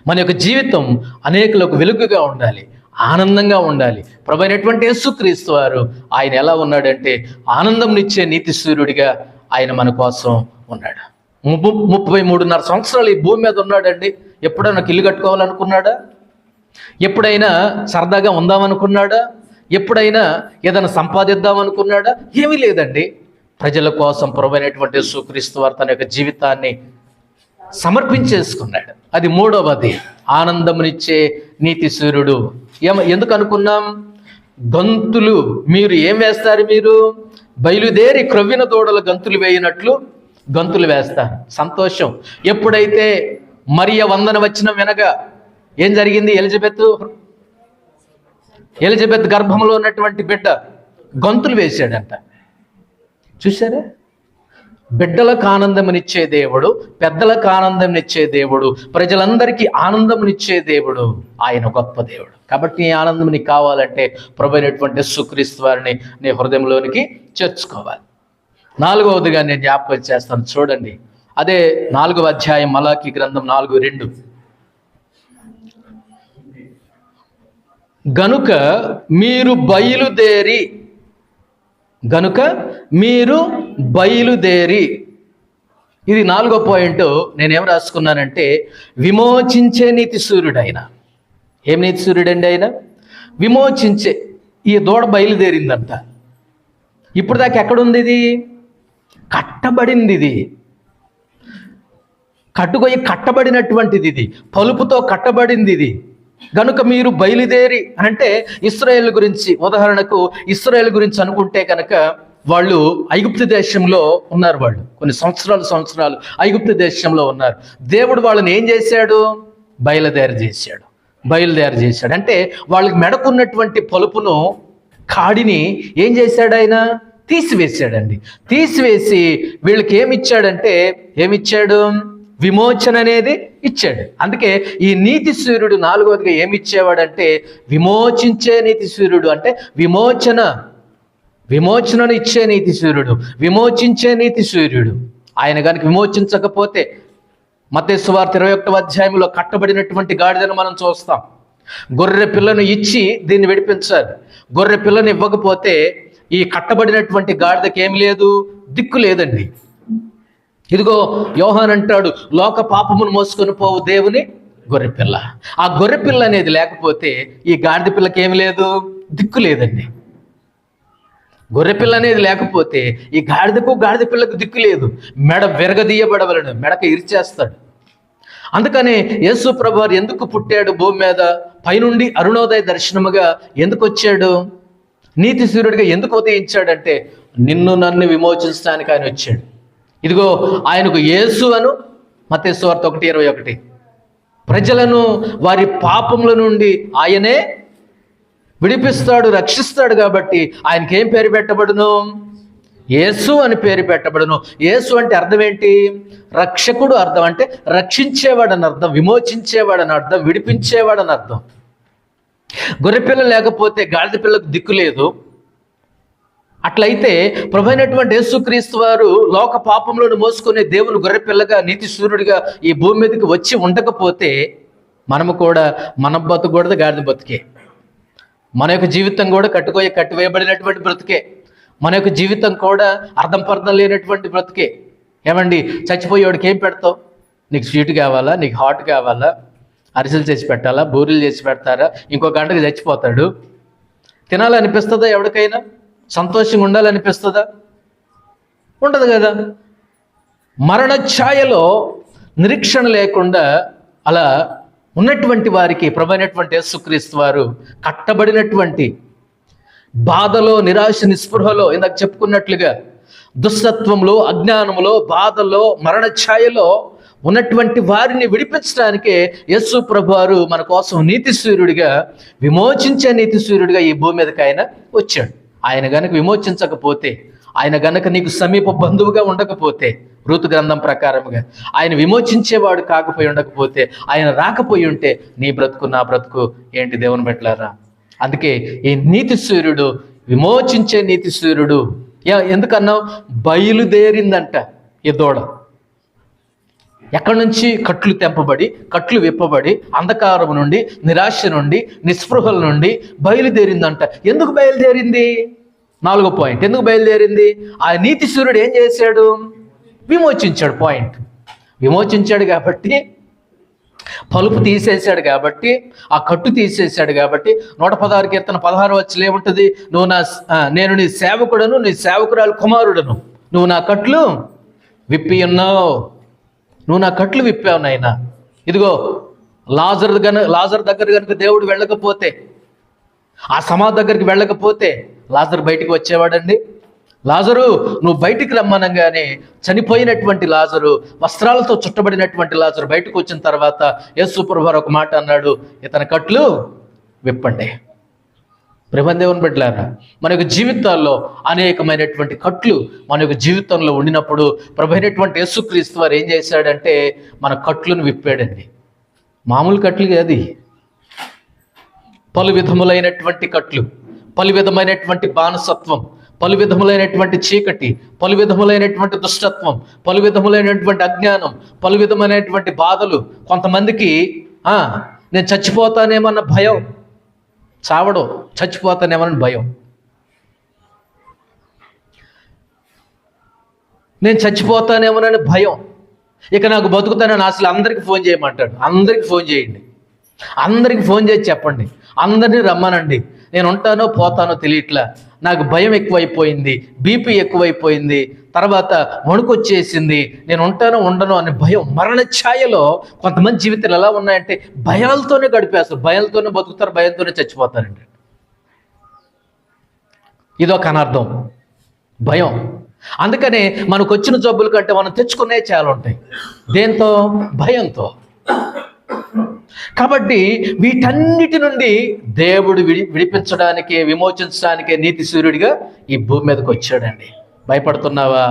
మన యొక్క జీవితం అనేకులకు వెలుగుగా ఉండాలి, ఆనందంగా ఉండాలి. ప్రభువైనటువంటి యేసుక్రీస్తు వారు ఆయన ఎలా ఉన్నాడంటే, ఆనందంనిచ్చే నీతి సూర్యుడిగా ఆయన మన కోసం ఉన్నాడు. 33.5 సంవత్సరాలు ఈ భూమి మీద ఉన్నాడండి. ఎప్పుడైనా ఇల్లు కట్టుకోవాలనుకున్నాడా? ఎప్పుడైనా సరదాగా ఉందామనుకున్నాడా? ఎప్పుడైనా ఏదైనా సంపాదిద్దామనుకున్నాడా? ఏమీ లేదండి. ప్రజల కోసం ప్రభువైనటువంటి యేసుక్రీస్తు వారు తన యొక్క జీవితాన్ని సమర్పించేసుకున్నాడు. అది మూడవది, ఆనందమునిచ్చే నీతి సూర్యుడు. ఎందుకు అనుకున్నాం? గంతులు మీరు ఏం వేస్తారు? మీరు బయలుదేరి క్రొవ్విన దూడలు గంతులు వేయినట్లు గంతులు వేస్తారు. సంతోషం. ఎప్పుడైతే మరియ వందన వచ్చిన వినగా ఏం జరిగింది? ఎలిజబెత్ గర్భంలో ఉన్నటువంటి బిడ్డ గంతులు వేశాడంట. చూసారా? బిడ్డలకు ఆనందమునిచ్చే దేవుడు, పెద్దలకు ఆనందమునిచ్చే దేవుడు, ప్రజలందరికీ ఆనందమునిచ్చే దేవుడు. ఆయన గొప్ప దేవుడు. కాబట్టి ఈ ఆనందం నీకు కావాలంటే ప్రభువైనటువంటి యేసుక్రీస్తు వారిని నీ హృదయంలోనికి చేర్చుకోవాలి. నాలుగవదిగా నేను జ్ఞాపకం చేస్తాను, చూడండి. అదే 4వ అధ్యాయం మలాకి గ్రంథం 4:2. గనుక మీరు బయలుదేరి, ఇది 4వ పాయింట్. నేనేం రాసుకున్నానంటే విమోచించే నీతి సూర్యుడు ఆయన. ఏం నీతి సూర్యుడండి ఆయన? విమోచించే. ఈ దూడ బయలుదేరిందంట. ఇప్పుడు దాకా ఎక్కడుంది? ఇది కట్టబడింది. ఇది కట్టబడినటువంటిది. ఇది పలుపుతో కట్టబడింది. ఇది గనుక మీరు బయలుదేరి అంటే ఇశ్రాయేలు గురించి, ఉదాహరణకు ఇశ్రాయేలు గురించి అనుకుంటే కనుక వాళ్ళు ఐగుప్తు దేశంలో ఉన్నారు. వాళ్ళు కొన్ని సంవత్సరాలు ఐగుప్తు దేశంలో ఉన్నారు. దేవుడు వాళ్ళని ఏం చేశాడు? బయలుదేరి చేశాడు. అంటే వాళ్ళకి మెడకున్నటువంటి పలుపును, కాడిని ఏం చేశాడు? ఆయన తీసివేశాడండి. తీసివేసి వీళ్ళకి ఏమిచ్చాడు? విమోచన అనేది ఇచ్చాడు. అందుకే ఈ నీతి సూర్యుడు 4వదిగా ఏమిచ్చేవాడంటే విమోచించే నీతి సూర్యుడు. అంటే విమోచనను ఇచ్చే నీతి సూర్యుడు, విమోచించే నీతి సూర్యుడు. ఆయన కనుక విమోచించకపోతే మత్తయి సువార్త 21వ అధ్యాయంలో కట్టబడినటువంటి గాడిదను మనం చూస్తాం. గొర్రె పిల్లను ఇచ్చి దీన్ని విడిపించాలి. గొర్రె పిల్లను ఇవ్వకపోతే ఈ కట్టబడినటువంటి గాడిదకి ఏమి లేదు? దిక్కు లేదండి. ఇదిగో యోహాన్ అంటాడు, లోక పాపమును మోసుకొని పోవు దేవుని గొర్రెపిల్ల. ఆ గొర్రెపిల్ల అనేది లేకపోతే ఈ గాడిద పిల్లకి ఏమి లేదు? దిక్కు లేదండి. గొర్రెపిల్ల అనేది లేకపోతే ఈ గాడిద పిల్లకు దిక్కు లేదు. మెడ విరగదీయబడవలను, మెడక ఇరిచేస్తాడు. అందుకనే యేసు ప్రభువారు ఎందుకు పుట్టాడు భూమి మీద? పైనుండి అరుణోదయ దర్శనముగా ఎందుకు వచ్చాడు? నీతి సూర్యుడిగా ఎందుకు ఉదయించాడంటే నిన్ను నన్ను విమోచించడానికి ఆయన వచ్చాడు. ఇదిగో ఆయనకు యేసు అను మత్తయి సువార్త 1:21. ప్రజలను వారి పాపముల నుండి ఆయనే విడిపిస్తాడు, రక్షిస్తాడు. కాబట్టి ఆయనకి ఏం పేరు పెట్టబడును? యేసు అని పేరు పెట్టబడును. యేసు అంటే అర్థం ఏంటి? రక్షకుడు అర్థం. అంటే రక్షించేవాడని అర్థం, విమోచించేవాడని అర్థం, విడిపించేవాడని అర్థం. గొర్రెపిల్ల లేకపోతే గాడిద పిల్లకు దిక్కు లేదు. అట్లయితే ప్రభువైనటువంటి యేసుక్రీస్తు వారు లోక పాపంలోను మోసుకునే దేవుని గొర్రెపిల్లగా, నీతి సూర్యుడిగా ఈ భూమి మీదకి వచ్చి ఉండకపోతే మనము కూడా మన బతుకూడదు, గాడిద బతుకే. మన యొక్క జీవితం కూడా కట్టివేయబడినటువంటి బ్రతుకే. మన యొక్క జీవితం కూడా అర్థం పర్థం లేనటువంటి బ్రతుకే. ఏమండి, చచ్చిపోయేవాడికి ఏం పెడతావు? నీకు స్వీట్ కావాలా? నీకు హాట్ కావాలా? అరిసెలు చేసి పెట్టాలా? బూరెలు చేసి పెడతారా? ఇంకో గంటకు చచ్చిపోతాడు. తినాలనిపిస్తుందా? ఎవరికైనా సంతోషంగా ఉండాలనిపిస్తుందా? ఉండదు కదా. మరణ ఛాయలో నిరీక్షణ లేకుండా అలా ఉన్నటువంటి వారికి ప్రభువైనటువంటి యేసుక్రీస్తు వారు కట్టబడినటువంటి బాధలో, నిరాశ, నిస్పృహలో, ఇందాక చెప్పుకున్నట్లుగా దుస్తత్వంలో, అజ్ఞానంలో, బాధలో, మరణ ఛాయలో ఉన్నటువంటి వారిని విడిపించడానికే యేసు ప్రభువారు మన కోసం నీతి సూర్యుడిగా, విమోచించే నీతి సూర్యుడిగా ఈ భూమి మీదకి ఆయన వచ్చాడు. ఆయన గనక విమోచించకపోతే, ఆయన గనక నీకు సమీప బంధువుగా ఉండకపోతే, ఋతు గ్రంథం ప్రకారముగా ఆయన విమోచించేవాడు కాకపోయి ఉండకపోతే, ఆయన రాకపోయి ఉంటే నీ బ్రతుకు, నా బ్రతుకు ఏంటి దేవుని పెట్టారా? అందుకే ఈ నీతి సూర్యుడు, విమోచించే నీతి సూర్యుడు. ఎందుకన్నావు? బయలుదేరిందంట ఈ దూడ. ఎక్కడి నుంచి? కట్లు తెంపబడి, కట్లు విప్పబడి, అంధకారం నుండి, నిరాశ నుండి, నిస్పృహల నుండి బయలుదేరిందంట. ఎందుకు బయలుదేరింది? 4వ పాయింట్. ఎందుకు బయలుదేరింది? ఆ నీతి సూర్యుడు ఏం చేశాడు? విమోచించాడు. పాయింట్. విమోచించాడు కాబట్టి పలుపు తీసేశాడు కాబట్టి, ఆ కట్టు తీసేశాడు కాబట్టి 116 కీర్తన 16 వచ్చి ఏముంటుంది? నేను నీ సేవకుడను, నీ సేవకురాలు కుమారుడను, నువ్వు నా కట్లు విప్పి ఉన్నావు, నువ్వు నా కట్లు విప్పావు నాయనా. ఇదిగో లాజర్ దగ్గర కనుక దేవుడు వెళ్ళకపోతే, ఆ సమాధి దగ్గరికి వెళ్ళకపోతే లాజర్ బయటికి వచ్చేవాడండి? లాజరు నువ్వు బయటికి రమ్మనగానే చనిపోయినటువంటి లాజరు, వస్త్రాలతో చుట్టబడినటువంటి లాజరు బయటకు వచ్చిన తర్వాత యేసు ప్రభువు ఒక మాట అన్నాడు, ఇతని కట్లు విప్పండి. ప్రభుదేవుని బిడ్డలారా, మన యొక్క జీవితాల్లో అనేకమైనటువంటి కట్లు మన యొక్క జీవితంలో ఉండినప్పుడు ప్రభు అయినటువంటి యేసుక్రీస్తు వారు ఏం చేశాడంటే మన కట్లను విప్పాడండి. మామూలు కట్లు కాదు, పలు విధములైనటువంటి కట్లు, పలు విధమైనటువంటి బానిసత్వం, పలు విధములైనటువంటి చీకటి, పలు విధములైనటువంటి దుష్టత్వం, పలు విధములైనటువంటి అజ్ఞానం, పలు విధమైనటువంటి బాధలు. కొంతమందికి నేను చచ్చిపోతానేమన్న భయం, చావడం చచ్చిపోతానేమని భయం, నేను చచ్చిపోతానేమోనని భయం, ఇక నాకు బతుకుతానని అసలు అందరికీ ఫోన్ చేయమంటాడు. అందరికీ ఫోన్ చేయండి, అందరికి ఫోన్ చేసి చెప్పండి, అందరినీ రమ్మనండి. నేను ఉంటానో పోతానో తెలియట్లా, నాకు భయం ఎక్కువైపోయింది, బీపీ ఎక్కువైపోయింది, తర్వాత వణుకొచ్చేసింది, నేను ఉంటానో ఉండను అనే భయం. మరణ ఛాయలో కొంతమంది జీవితాలు ఎలా ఉన్నాయంటే భయాలతోనే గడిపేస్తారు, భయాలతోనే బతుకుతారు, భయంతోనే చచ్చిపోతారండి. ఇదొక అనార్థం, భయం. అందుకనే మనకు వచ్చిన జబ్బుల కంటే మనం తెచ్చుకునే చాలా ఉంటాయి. దేంతో? భయంతో. కాబట్టి వీటన్నిటి నుండి దేవుడు విడిపించడానికి, విమోచించడానికే నీతి సూర్యుడిగా ఈ భూమి మీదకి వచ్చాడండి. భయపడుతున్నావా?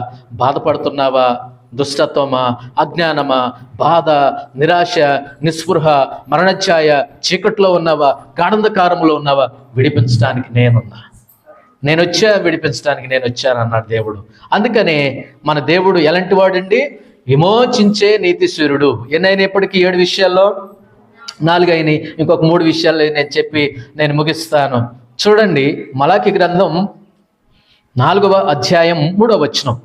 బాధపడుతున్నావా? దుష్టత్వమా, అజ్ఞానమా, బాధ, నిరాశ, నిస్పృహ, మరణఛాయ, చీకట్లో ఉన్నావా, గాఢంధకారంలో ఉన్నావా? విడిపించడానికి నేను వచ్చా, విడిపించడానికి నేను వచ్చాను అన్నాడు దేవుడు. అందుకనే మన దేవుడు ఎలాంటి వాడండి? విమోచించే నీతి సూర్యుడు. ఎన్నైనప్పటికీ 7 విషయాల్లో 4 అయినాయి, ఇంకొక 3 విషయాలు నేను చెప్పి నేను ముగిస్తాను. చూడండి, మలాకి గ్రంథం 4వ అధ్యాయం 3వ వచనం,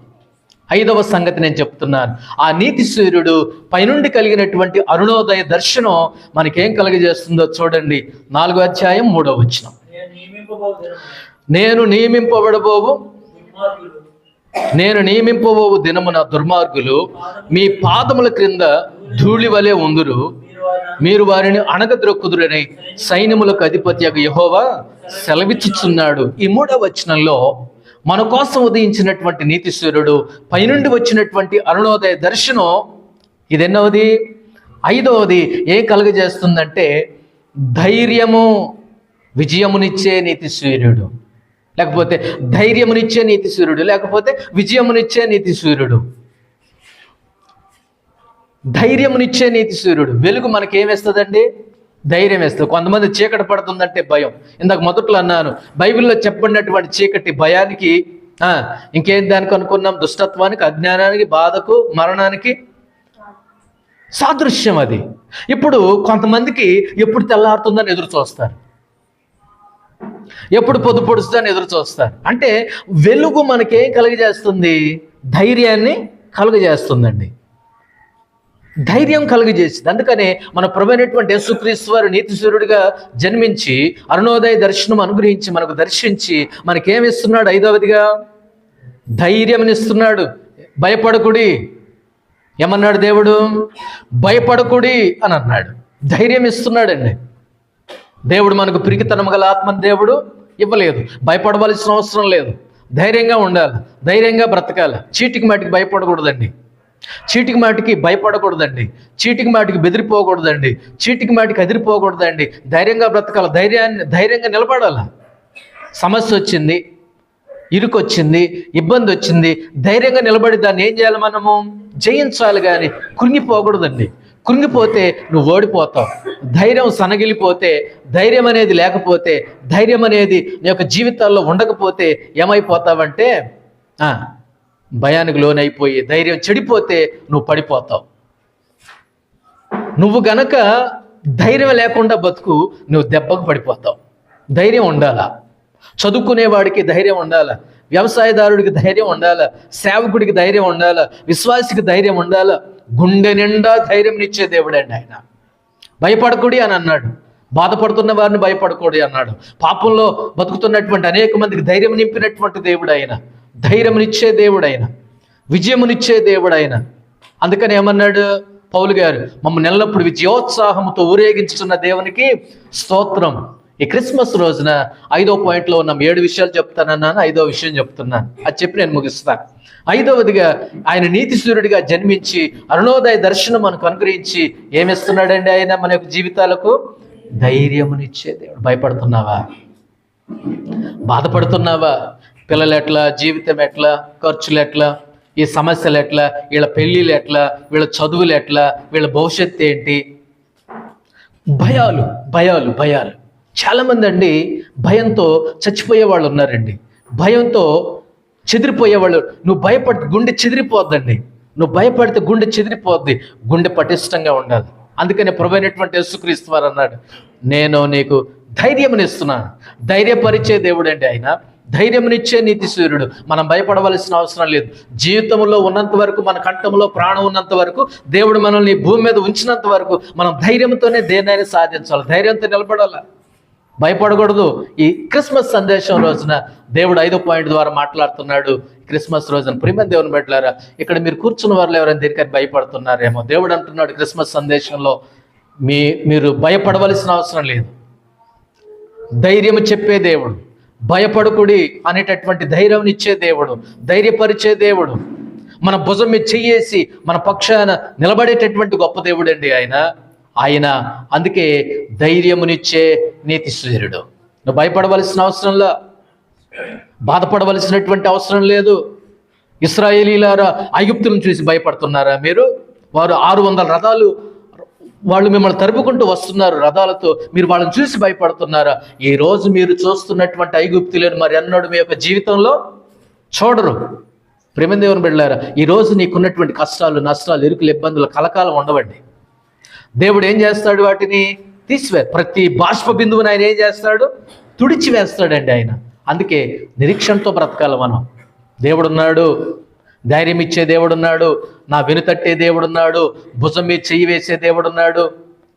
5వ సంగతి నేను చెప్తున్నాను. ఆ నీతి సూర్యుడు పైనుండి కలిగినటువంటి అరుణోదయ దర్శనం మనకేం కలుగజేస్తుందో చూడండి. 4వ అధ్యాయం 3వ వచనం, నేను నియమింపబోవు దినమున దుర్మార్గులు మీ పాదముల క్రింద ధూళి వలె ఉందురు, మీరు వారిని అణగద్రొక్కుదురని సైన్యములకు అధిపతి యెహోవా సెలవిచ్చుచున్నాడు. ఈ 3వ వచనంలో మన కోసం ఉదయించినటువంటి నీతి సూర్యుడు, పైనుండి వచ్చినటువంటి అరుణోదయ దర్శనం, ఇది ఎన్నవది? 5వది. ఏం కలుగజేస్తుందంటే ధైర్యము, విజయమునిచ్చే నీతి సూర్యుడు, లేకపోతే ధైర్యమునిచ్చే నీతి సూర్యుడు, లేకపోతే విజయమునిచ్చే నీతి సూర్యుడు. ధైర్యమునిచ్చే నీతి సూర్యుడు. వెలుగు మనకేమేస్తుందండి? ధైర్యం వేస్తుంది. కొంతమంది చీకటి పడుతుందంటే భయం. ఇందాక మొదట్లో అన్నాను, బైబిల్లో చెప్పబడినటువంటి చీకటి భయానికి, ఇంకేం దానికి అనుకున్నాం? దుష్టత్వానికి, అజ్ఞానానికి, బాధకు, మరణానికి సాదృశ్యం అది. ఇప్పుడు కొంతమందికి ఎప్పుడు తెల్లారుతుందని ఎదురు చూస్తారు, ఎప్పుడు పొద్దు పొడుస్తుందని ఎదురు చూస్తారు. అంటే వెలుగు మనకేం కలుగజేస్తుంది? ధైర్యాన్ని కలుగజేస్తుందండి, ధైర్యం కలుగజేసింది. అందుకనే మన ప్రభువైనటువంటి యేసుక్రీస్తు వారు నీతి సూర్యుడిగా జన్మించి అరుణోదయ దర్శనం అనుగ్రహించి మనకు దర్శించి మనకేమిస్తున్నాడు? 5వదిగా ధైర్యంనిస్తున్నాడు. భయపడకుడి, ఏమన్నాడు దేవుడు? భయపడకుడి అని అన్నాడు. ధైర్యం ఇస్తున్నాడండి దేవుడు. మనకు పిరికితనం గల ఆత్మని దేవుడు ఇవ్వలేదు. భయపడవలసిన అవసరం లేదు. ధైర్యంగా ఉండాలి, ధైర్యంగా బ్రతకాలి. చీటికి మాటికి భయపడకూడదండి, చీటికి మాటికి భయపడకూడదండి, చీటికి మాటికి బెదిరిపోకూడదండి, చీటికి మాటికి అదిరిపోకూడదండి. ధైర్యంగా బ్రతకాలి, ధైర్యంగా నిలబడాలి. సమస్య వచ్చింది, ఇరుకొచ్చింది, ఇబ్బంది వచ్చింది, ధైర్యంగా నిలబడి దాన్ని ఏం చేయాలి? మనము జయించాలి. కానీ కృంగిపోకూడదండి. కృంగిపోతే నువ్వు ఓడిపోతావు. ధైర్యం సనగిలిపోతే, ధైర్యం అనేది లేకపోతే, ధైర్యం అనేది నీ యొక్క జీవితాల్లో ఉండకపోతే ఏమైపోతావంటే భయానికి లోనైపోయి ధైర్యం చెడిపోతే నువ్వు పడిపోతావు. నువ్వు గనక ధైర్యం లేకుండా బతుకు, నువ్వు దెబ్బకు పడిపోతావు. ధైర్యం ఉండాలా. చదువుకునేవాడికి ధైర్యం ఉండాలా, వ్యవసాయదారుడికి ధైర్యం ఉండాలా, సేవకుడికి ధైర్యం ఉండాలా, విశ్వాసికి ధైర్యం ఉండాలా. గుండె నిండా ధైర్యం ఇచ్చే దేవుడు అండి ఆయన. భయపడకూడి అని అన్నాడు. బాధపడుతున్న వారిని భయపడకూడి అన్నాడు. పాపంలో బతుకుతున్నటువంటి అనేక మందికి ధైర్యం నింపినటువంటి దేవుడు ఆయన, ధైర్యమునిచ్చే దేవుడు ఆయన, విజయమునిచ్చే దేవుడు ఆయన. అందుకని ఏమన్నాడు పౌలు గారు, మమ్మల్ని ఎల్లప్పుడు విజయోత్సాహంతో ఊరేగించుతున్న దేవునికి స్తోత్రం. ఈ క్రిస్మస్ రోజున 5వ పాయింట్లో ఉన్న 7 విషయాలు చెప్తానన్నాను, 5వ విషయం చెప్తున్నాను. అది చెప్పి నేను ముగిస్తాను. 5వదిగా ఆయన నీతి సూర్యుడిగా జన్మించి అరుణోదయ దర్శనం మనకు అనుగ్రహించి ఏమిస్తున్నాడండి ఆయన మన యొక్క జీవితాలకు? ధైర్యమునిచ్చే దేవుడు. భయపడుతున్నావా? బాధపడుతున్నావా? పిల్లలు ఎట్లా, జీవితం ఎట్లా, ఖర్చులు ఎట్లా, ఈ సమస్యలు ఎట్లా, వీళ్ళ పెళ్ళిళ్ళు ఎట్లా, వీళ్ళ చదువులు ఎట్లా, వీళ్ళ భవిష్యత్తు ఏంటి? భయాలు భయాలు భయాలు. చాలామంది అండి భయంతో చచ్చిపోయే వాళ్ళు ఉన్నారండి. భయంతో చెదిరిపోయేవాళ్ళు. నువ్వు భయపడితే గుండె చెదిరిపోద్దండి. నువ్వు భయపడితే గుండె చెదిరిపోద్ది. గుండె పటిష్టంగా ఉండాలి. అందుకని ప్రభువైనటువంటి యేసుక్రీస్తు వారు అన్నాడు, నేను నీకు ధైర్యమునిస్తున్నాను. ధైర్యపరిచే దేవుడు అండి ఆయన, ధైర్యమునిచ్చే నీతి సూర్యుడు. మనం భయపడవలసిన అవసరం లేదు. జీవితంలో ఉన్నంత వరకు, మన కంఠంలో ప్రాణం ఉన్నంత వరకు, దేవుడు మనల్ని భూమి మీద ఉంచినంత వరకు మనం ధైర్యంతోనే దేన్నైనా సాధించాలి. ధైర్యంతో నిలబడాలి, భయపడకూడదు. ఈ క్రిస్మస్ సందేశం రోజున దేవుడు 5వ పాయింట్ ద్వారా మాట్లాడుతున్నాడు. క్రిస్మస్ రోజున ప్రియమైన దేవుని బిడ్డలారా, ఇక్కడ మీరు కూర్చున్న వారు ఎవరైనా దేనికని భయపడుతున్నారేమో. దేవుడు అంటున్నాడు క్రిస్మస్ సందేశంలో, మీరు భయపడవలసిన అవసరం లేదు. ధైర్యం చెప్పే దేవుడు, భయపడకుడి అనేటటువంటి ధైర్యం ఇచ్చే దేవుడు, ధైర్యపరిచే దేవుడు, మన భుజం మీద చెయ్యేసి మన పక్షాన నిలబడేటటువంటి గొప్ప దేవుడు అండి ఆయన. అందుకే ధైర్యమునిచ్చే నీతి సూర్యుడు. నువ్వు భయపడవలసిన అవసరంలా, బాధపడవలసినటువంటి అవసరం లేదు. ఇశ్రాయేలీయులారా, ఐగుప్తులను చూసి భయపడుతున్నారా మీరు? వారు 600 రథాలు, వాళ్ళు మిమ్మల్ని తరుపుకుంటూ వస్తున్నారు రథాలతో, మీరు వాళ్ళని చూసి భయపడుతున్నారా? ఈ రోజు మీరు చూస్తున్నటువంటి ఐగుప్తులను మరి అన్నాడు మీ యొక్క జీవితంలో చూడరు. ప్రియమైన దేవుని బిడ్డలారా, ఈరోజు నీకున్నటువంటి కష్టాలు, నష్టాలు, ఇరుకులు, ఇబ్బందులు కలకాలం ఉండవండి. దేవుడు ఏం చేస్తాడు? వాటిని ప్రతి బాష్ప బిందువుని ఆయన ఏం చేస్తాడు? తుడిచి వేస్తాడండి ఆయన. అందుకే నిరీక్షణతో బ్రతకాలి మనం. దేవుడున్నాడు, ధైర్యం ఇచ్చే దేవుడున్నాడు, నా వెనుతట్టే దేవుడున్నాడు, భుజం మీద చెయ్యి వేసే దేవుడున్నాడు,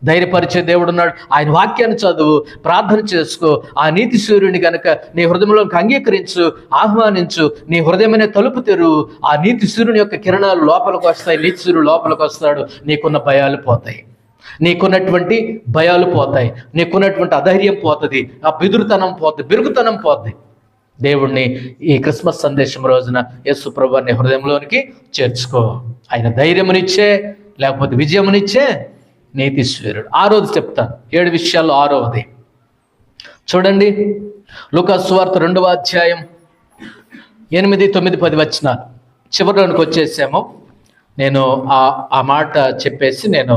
ధైర్యపరిచే దేవుడున్నాడు. ఆయన వాక్యాన్ని చదువు, ప్రార్థన చేసుకో. ఆ నీతి సూర్యుని కనుక నీ హృదయంలోకి అంగీకరించు, ఆహ్వానించు. నీ హృదయమనే తలుపు తెరువు. ఆ నీతి సూర్యుని యొక్క కిరణాలు లోపలికి వస్తాయి. నీతి సూర్యుడు లోపలికి వస్తాడు. నీకున్న భయాలు పోతాయి, నీకున్నటువంటి భయాలు పోతాయి, నీకున్నటువంటి అధైర్యం పోతుంది, ఆ బెదురుతనం పోతుంది, బెరుగుతనం పోతుంది. దేవుణ్ణి ఈ క్రిస్మస్ సందేశం రోజున యేసు ప్రభువుని హృదయంలోనికి చేర్చుకో. ఆయన ధైర్యమునిచ్చే, లేకపోతే విజయమునిచ్చే నీతి సూర్యుడు. 6వది చెప్తాను, 7 విషయాల్లో 6వది చూడండి. లూకాసు సువార్త 2వ అధ్యాయం 8, 9, 10 వచనాలు చివరిలోనికి వచ్చేసాము. నేను ఆ మాట చెప్పేసి నేను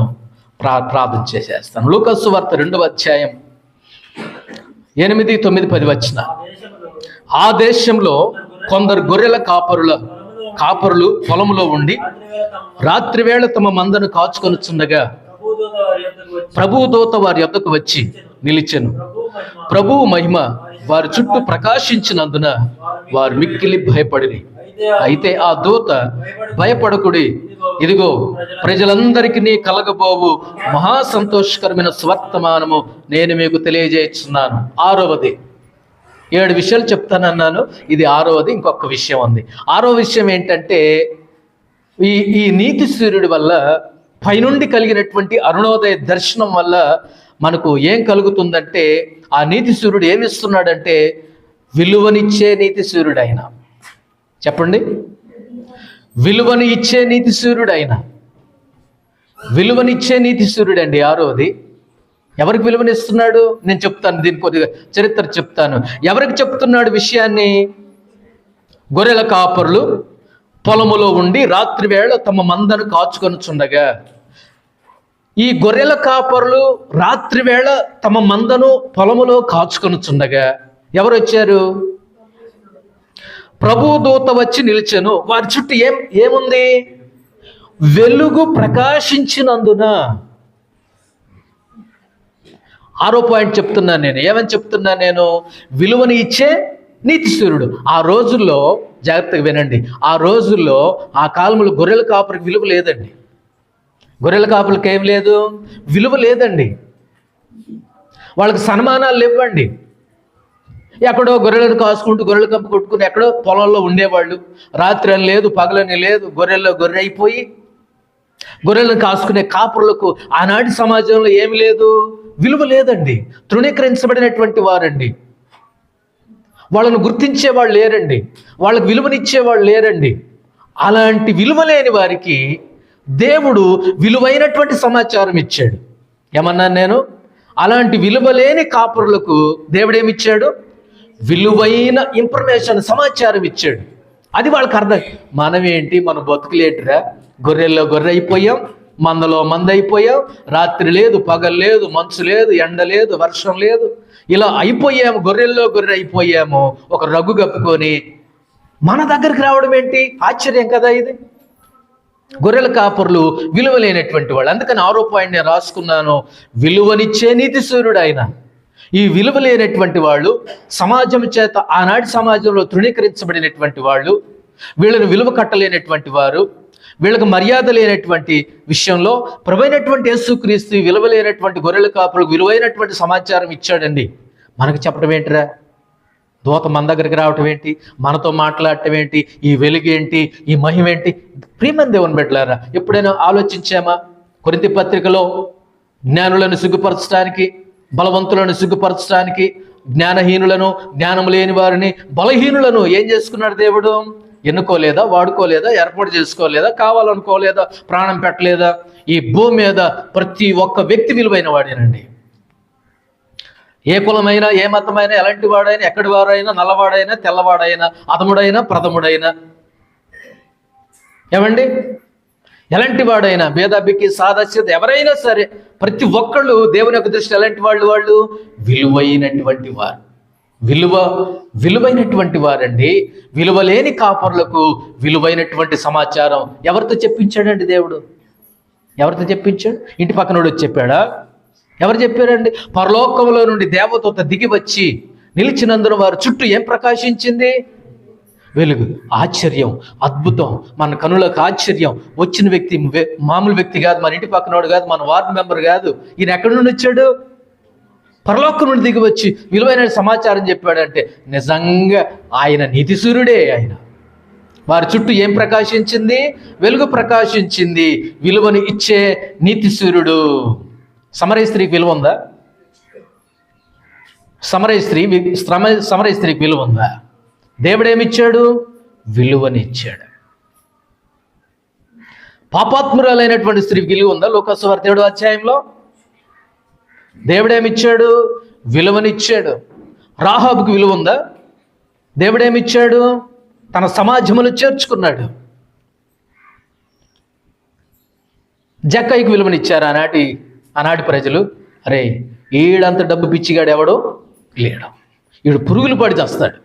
ప్రార్థన చేసేస్తాను. లూకాసు సువార్త 2వ అధ్యాయం 8, 9, 10 వచనాలు. ఆ దేశంలో కొందరు గొర్రెల కాపరులు పొలములో ఉండి రాత్రివేళ తమ మందను కాచుకొనుచుండగా ప్రభువు దూత వారి యొద్దకు వచ్చి నిలిచెను. ప్రభువు మహిమ వారి చుట్టూ ప్రకాశించినందున వారు మిక్కిలి భయపడిరి. అయితే ఆ దూత, భయపడకుడి, ఇదిగో ప్రజలందరికీ కలగబోవు మహా సంతోషకరమైన స్వర్తమానము నేను మీకు తెలియజేస్తున్నాను. 6వది. 7 విషయాలు చెప్తానన్నాను, ఇది 6వది. ఇంకొక విషయం ఉంది. 6వ విషయం ఏంటంటే, ఈ నీతి సూర్యుడి వల్ల, పైనుండి కలిగినటువంటి అరుణోదయ దర్శనం వల్ల మనకు ఏం కలుగుతుందంటే, ఆ నీతి సూర్యుడు ఏమిస్తున్నాడంటే విలువనిచ్చే నీతి సూర్యుడు ఆయన. చెప్పండి, విలువని ఇచ్చే నీతి సూర్యుడు ఆయన. విలువనిచ్చే నీతి సూర్యుడు అండి 6వది. ఎవరికి విలువనిస్తున్నాడు? నేను చెప్తాను, దీని కొద్దిగా చరిత్ర చెప్తాను. ఎవరికి చెప్తున్నాడు విషయాన్ని? గొర్రెల కాపరులు పొలములో ఉండి రాత్రి వేళ తమ మందను కాచుకొనుచుండగా. ఈ గొర్రెల కాపరులు రాత్రి వేళ తమ మందను పొలములో కాచుకొనుచుండగా ఎవరు వచ్చారు? ప్రభువు దూత వచ్చి నిలిచెను. వారి చుట్టూ ఏముంది? వెలుగు ప్రకాశించినందున. 6వ పాయింట్ చెప్తున్నాను నేను. ఏమని చెప్తున్నాను నేను? విలువని ఇచ్చే నీతి సూర్యుడు. ఆ రోజుల్లో, జాగ్రత్తగా వినండి, ఆ రోజుల్లో, ఆ కాలంలో గొర్రెల కాపరికి విలువ లేదండి. గొర్రెల కాపులకి ఏం లేదు, విలువ లేదండి. వాళ్ళకి సన్మానాలు ఇవ్వండి. ఎక్కడో గొర్రెలను కాసుకుంటూ గొర్రెల కంపు కొట్టుకుని ఎక్కడో పొలంలో ఉండేవాళ్ళు. రాత్రి అని లేదు, పగలని లేదు, గొర్రెల్లో గొర్రె అయిపోయి గొర్రెలను కాసుకునే కాపురులకు ఆనాటి సమాజంలో ఏమి లేదు, విలువ లేదండి. తృణీకరించబడినటువంటి వారండి. వాళ్ళను గుర్తించేవాళ్ళు లేరండి, వాళ్ళకు విలువనిచ్చేవాళ్ళు లేరండి. అలాంటి విలువ లేని వారికి దేవుడు విలువైనటువంటి సమాచారం ఇచ్చాడు. ఏమన్నాను నేను? అలాంటి విలువ లేని కాపురులకు దేవుడు ఏమిచ్చాడు? విలువైన ఇన్ఫర్మేషన్, సమాచారం ఇచ్చాడు. అది వాళ్ళకి అర్థం. మనమేంటి, మన బతుకులేంటిరా, గొర్రెల్లో గొర్రె అయిపోయాం, మందలో మంద అయిపోయాం. రాత్రి లేదు, పగలు లేదు, మంచు లేదు, ఎండ లేదు, వర్షం లేదు, ఇలా అయిపోయాము, గొర్రెల్లో గొర్రె అయిపోయాము. ఒక రగ్గు కప్పుకొని మన దగ్గరికి రావడం ఏంటి? ఆశ్చర్యం కదా ఇది. గొర్రెల కాపురులు విలువ లేనటువంటి వాళ్ళు. అందుకని 6వ పాయింట్ నేను రాసుకున్నాను, విలువనిచ్చే నీతి సూర్యుడు ఆయన. ఈ విలువ లేనటువంటి వాళ్ళు సమాజం చేత, ఆనాటి సమాజంలో తృణీకరించబడినటువంటి వాళ్ళు, వీళ్ళని విలువ కట్టలేనటువంటి వారు, వీళ్ళకి మర్యాద లేనటువంటి విషయంలో ప్రభువైనటువంటి యేసుక్రీస్తు విలువ లేనటువంటి గొర్రెల కాపులకు విలువైనటువంటి సమాచారం ఇచ్చాడండి. మనకు చెప్పడం ఏంటిరా? దూత మన దగ్గరికి రావటం ఏంటి, మనతో మాట్లాడటం ఏంటి, ఈ వెలుగేంటి, ఈ మహిమేంటి? ప్రియమైన దేవుని బిడ్డలారా, ఎప్పుడైనా ఆలోచించామా? కొరింథీ పత్రికలో జ్ఞానులను సిగ్గుపరచడానికి, బలవంతులను సిగ్గుపరచడానికి, జ్ఞానహీనులను, జ్ఞానం లేని వారిని, బలహీనులను ఏం చేసుకున్నాడు దేవుడు? ఎన్నుకోలేదా? వాడుకోలేదా? ఏర్పాటు చేసుకోలేదా? కావాలనుకోలేదా? ప్రాణం పెట్టలేదా? ఈ భూమి మీద ప్రతి ఒక్క వ్యక్తి విలువైన వాడేనండి. ఏ కులమైనా, ఏ మతమైనా, ఎలాంటి వాడైనా, ఎక్కడి వారైనా, నల్లవాడైనా, తెల్లవాడైనా, అతముడైనా, ప్రథముడైనా, ఏమండి, ఎలాంటి వాడైనా, భేదాభికి సాదస్యత ఎవరైనా సరే, ప్రతి ఒక్కళ్ళు దేవుని యొక్క దృష్టి ఎలాంటి వాళ్ళు విలువైనటువంటి వారు. విలువైనటువంటి వారండి. విలువలేని కాపరులకు విలువైనటువంటి సమాచారం ఎవరితో చెప్పించాడండి దేవుడు? ఎవరితో చెప్పించాడు? ఇంటి పక్కనోడు వచ్చి చెప్పాడా? ఎవరు చెప్పారండి? పరలోకంలో నుండి దేవదూత దిగి వచ్చి నిలిచినందున వారు చుట్టూ ఏం ప్రకాశించింది? వెలుగు. ఆశ్చర్యం, అద్భుతం, మన కనులకు ఆశ్చర్యం. వచ్చిన వ్యక్తి మామూలు వ్యక్తి కాదు, మన ఇంటి పక్కనోడు కాదు, మన వార్డు మెంబర్ కాదు. ఈయన ఎక్కడి నుండి వచ్చాడు? పరలోకం నుండి దిగి వచ్చి విలువైన సమాచారం చెప్పాడంటే నిజంగా ఆయన నీతి సూర్యుడే. ఆయన వారి చుట్టూ ఏం ప్రకాశించింది? వెలుగు ప్రకాశించింది. విలువను ఇచ్చే నీతి సూర్యుడు. సమరయ స్త్రీకి విలువ ఉందా? సమరయ స్త్రీకి విలువ ఉందా? దేవుడు ఏమిచ్చాడు? విలువనిచ్చాడు. పాపాత్మురాలైనటువంటి స్త్రీకి విలువ ఉందా? లూకా సువార్త 7వ అధ్యాయంలో దేవుడేమిచ్చాడు? విలువనిచ్చాడు. రాహాబుకి విలువ ఉందా? దేవుడేమిచ్చాడు? తన సమాజమును చేర్చుకున్నాడు. జక్కయ్యకి విలువనిచ్చారు ఆనాటి ప్రజలు. అరే, ఈడంత డబ్బు పిచ్చిగాడు ఎవడో లేడు, ఈడు పురుగులు పడి చేస్తాడు,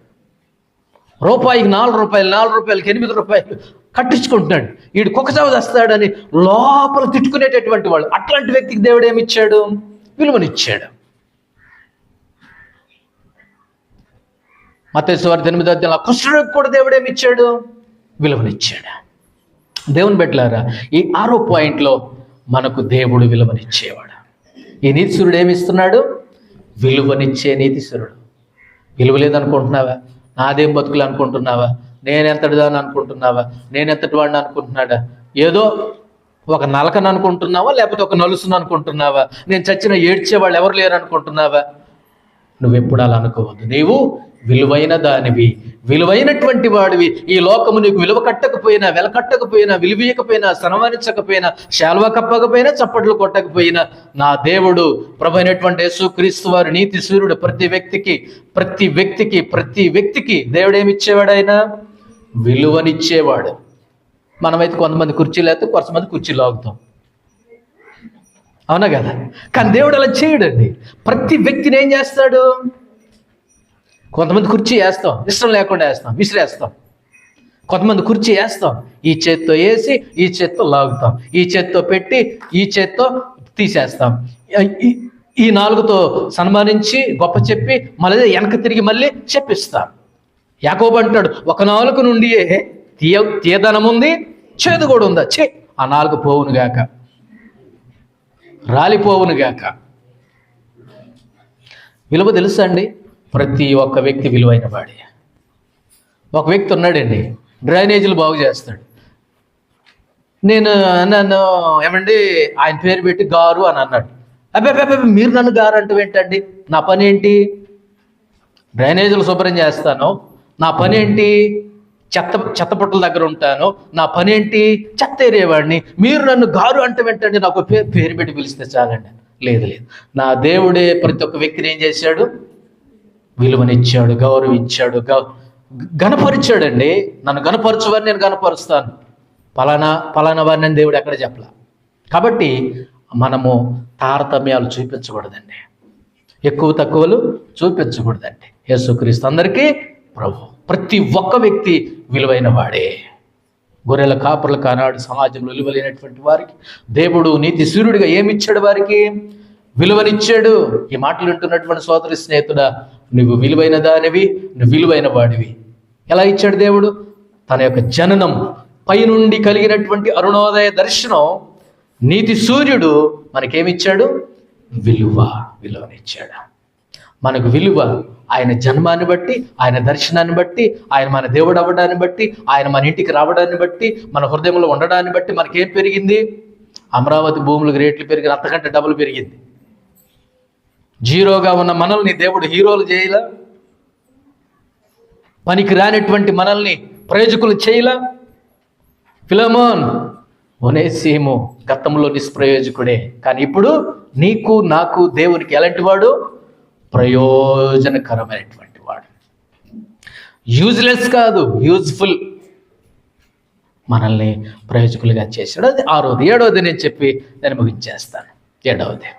రూపాయికి 4 రూపాయలు, 4 రూపాయలకి 8 రూపాయలు కట్టించుకుంటున్నాడు, ఈడు కుక్కచావ చేస్తాడని లోపల తిట్టుకునేటటువంటి వాళ్ళు. అట్లాంటి వ్యక్తికి దేవుడు ఏమిచ్చాడు? విలువనిచ్చాడు. మత్తయి సువార్త 8వ అధ్యాయంలో కుష్ఠరోగికి కూడా దేవుడు ఏమిచ్చాడు? విలువనిచ్చాడు. దేవుని బిడ్డలారా, ఈ 6వ పాయింట్లో మనకు దేవుడు విలువనిచ్చేవాడు. ఈ నీతిసూరుడు ఏమిస్తున్నాడు? విలువనిచ్చే నీతిసూరుడు. విలువ లేదనుకుంటున్నావా? నాదేం బతుకులు అనుకుంటున్నావా? నేనెంతటిదాన్ని అనుకుంటున్నావా? నేనెంతటి వాడిని అనుకుంటున్నాడా? ఏదో ఒక నలకను అనుకుంటున్నావా? లేకపోతే ఒక నలుసును అనుకుంటున్నావా? నేను చచ్చిన ఏడ్చేవాళ్ళు ఎవరు లేరు అనుకుంటున్నావా? నువ్వెప్పుడు అలా అనుకోవద్దు. నీవు విలువైన దానివి, విలువైనటువంటి వాడివి. ఈ లోకము నీకు విలువ కట్టకపోయినా, వెలకట్టకపోయినా, విలువీయకపోయినా, సన్మానించకపోయినా, శాల్వా కప్పకపోయినా, చప్పట్లు కొట్టకపోయినా, నా దేవుడు ప్రభువైనటువంటి యేసుక్రీస్తు వారి నీతి సూర్యుడు ప్రతి వ్యక్తికి దేవుడు ఏమిచ్చేవాడు? ఆయన విలువనిచ్చేవాడు. మనమైతే కొంతమంది కుర్చీలు అయితే కొంతమంది కుర్చీలు లాగుతాం, అవునా కదా? కానీ దేవుడు అలా చేయడండి. ప్రతి వ్యక్తిని ఏం చేస్తాడు? కొంతమంది కుర్చీ వేస్తాం, ఇష్టం లేకుండా వేస్తాం, విసిరేస్తాం. కొంతమంది కుర్చీ వేస్తాం, ఈ చేత్తో వేసి ఈ చేత్తో లాగుతాం, ఈ చేత్తో పెట్టి ఈ చేత్తో తీసేస్తాం, ఈ నాలుగుతో సన్మానించి గొప్ప చెప్పి మళ్ళీ వెనక తిరిగి మళ్ళీ చెప్పిస్తాం. యాకోబు అంటాడు, ఒక నాలుక నుండి తీయదనం ఉంది, చేదు కూడా ఉందా? ఆ నాలుగు పోవును గాక. రాలిపోవునుగాక. విలువ తెలుసా అండి? ప్రతి ఒక్క వ్యక్తి విలువైన వాడే. ఒక వ్యక్తి ఉన్నాడండి, డ్రైనేజీలు బాగు చేస్తాడు. నన్ను ఏమండి ఆయన పేరు పెట్టి గారు అని అన్నాడు. అబ్బాయి మీరు నన్ను గారు అంటే ఏంటండి? నా పని ఏంటి? డ్రైనేజీలు శుభ్రం చేస్తాను. నా పని ఏంటి? చెత్తపుట్టల దగ్గర ఉంటాను. నా పని ఏంటి? చెత్త ఏరేవాడిని. మీరు నన్ను గారు అంటే ఏంటండి? నాకు పేరు పెట్టి పిలిస్తే చాలండి. లేదు, నా దేవుడే ప్రతి ఒక్క వ్యక్తిని ఏం చేశాడు? విలువనిచ్చాడు, గౌరవించాడు, గణపరిచాడండి. నన్ను గణపరచువారిని నేను గణపరుస్తాను, పలానా వారిని అని దేవుడు ఎక్కడ చెప్పలా. కాబట్టి మనము తారతమ్యాలు చూపించకూడదండి, ఎక్కువ తక్కువలు చూపించకూడదండి. యేసుక్రీస్తు అందరికీ ప్రభు. ప్రతి ఒక్క వ్యక్తి విలువైన వాడే. గొర్రెల కాపర్లకు ఆనాడు సమాజంలో విలువలేనటువంటి వారికి దేవుడు నీతి సూర్యుడిగా ఏమిచ్చాడు? వారికి విలువనిచ్చాడు. ఈ మాటలు వింటున్నటువంటి సోదరి స్నేహితుడా, నువ్వు విలువైన దానివి, నువ్వు విలువైన వాడివి. ఎలా ఇచ్చాడు దేవుడు? తన యొక్క జననం, పైనుండి కలిగినటువంటి అరుణోదయ దర్శనం, నీతి సూర్యుడు మనకేమిచ్చాడు? విలువనిచ్చాడు. మనకు విలువ ఆయన జన్మాన్ని బట్టి, ఆయన దర్శనాన్ని బట్టి, ఆయన మన దేవుడు అవ్వడాన్ని బట్టి, ఆయన మన ఇంటికి రావడాన్ని బట్టి, మన హృదయంలో ఉండడాన్ని బట్టి మనకేం పెరిగింది? అమరావతి భూములకు రేట్లు పెరిగిన అంతకంటే డబుల్ పెరిగింది. జీరోగా ఉన్న మనల్ని దేవుడు హీరోలు చేయలా, పనికి రానటువంటి మనల్ని ప్రయోజకులు చేయలా. ఫిలమోన్, ఒనేసిము గతంలో నిష్ప్రయోజకుడే, కానీ ఇప్పుడు నీకు నాకు దేవునికి ఎలాంటి వాడు? ప్రయోజనకరమైనటువంటి వాడు. యూజ్లెస్ కాదు, యూజ్ఫుల్. మనల్ని ప్రయోజకులుగా చేశాడు. అది 6వది. 7వది నేను చెప్పి నేను ముగించేస్తాను. 7వది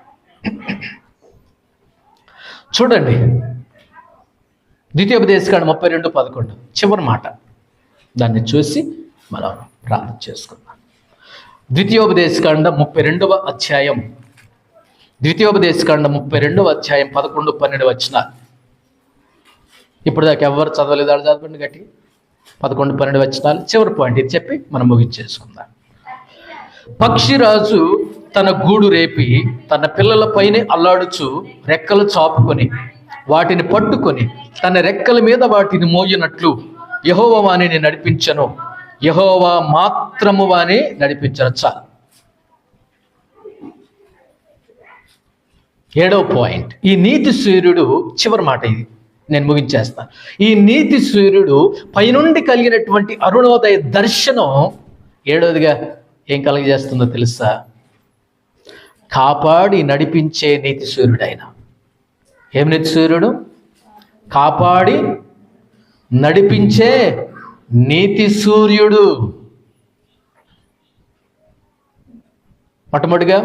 చూడండి, ద్వితీయోపదేశకాండం 32:11 చివరి మాట. దాన్ని చూసి మనం ప్రార్థన చేసుకుందాం. ద్వితీయోపదేశకాండం 32వ అధ్యాయం 11-12 వచనాలు. ఇప్పుడు దాకా ఎవరు చదవలేదు, వాళ్ళు చదవండి గట్టి. 11-12 వచనాలు చివరి పాయింట్ ఇది చెప్పి మనం ముగించేసుకుందాం. పక్షిరాజు తన గూడు రేపి తన పిల్లలపైనే అల్లాడుచు రెక్కలు చాపుకొని వాటిని పట్టుకొని తన రెక్కల మీద వాటిని మోయినట్లు యెహోవా వానిని నడిపించను, యెహోవా మాత్రము వాని నడిపించను. చాలు. 7వ పాయింట్, ఈ నీతి సూర్యుడు, చివరి మాట ఇది నేను ముగించేస్తాను. ఈ నీతి సూర్యుడు పైనుండి కలిగినటువంటి అరుణోదయ దర్శనం 7వదిగా ఏం కలగజేస్తుందో తెలుసా? కాపాడి నడిపించే నీతి సూర్యుడు ఆయన. ఏం నీతి సూర్యుడు? కాపాడి నడిపించే నీతి సూర్యుడు. మొట్టమొదటిగా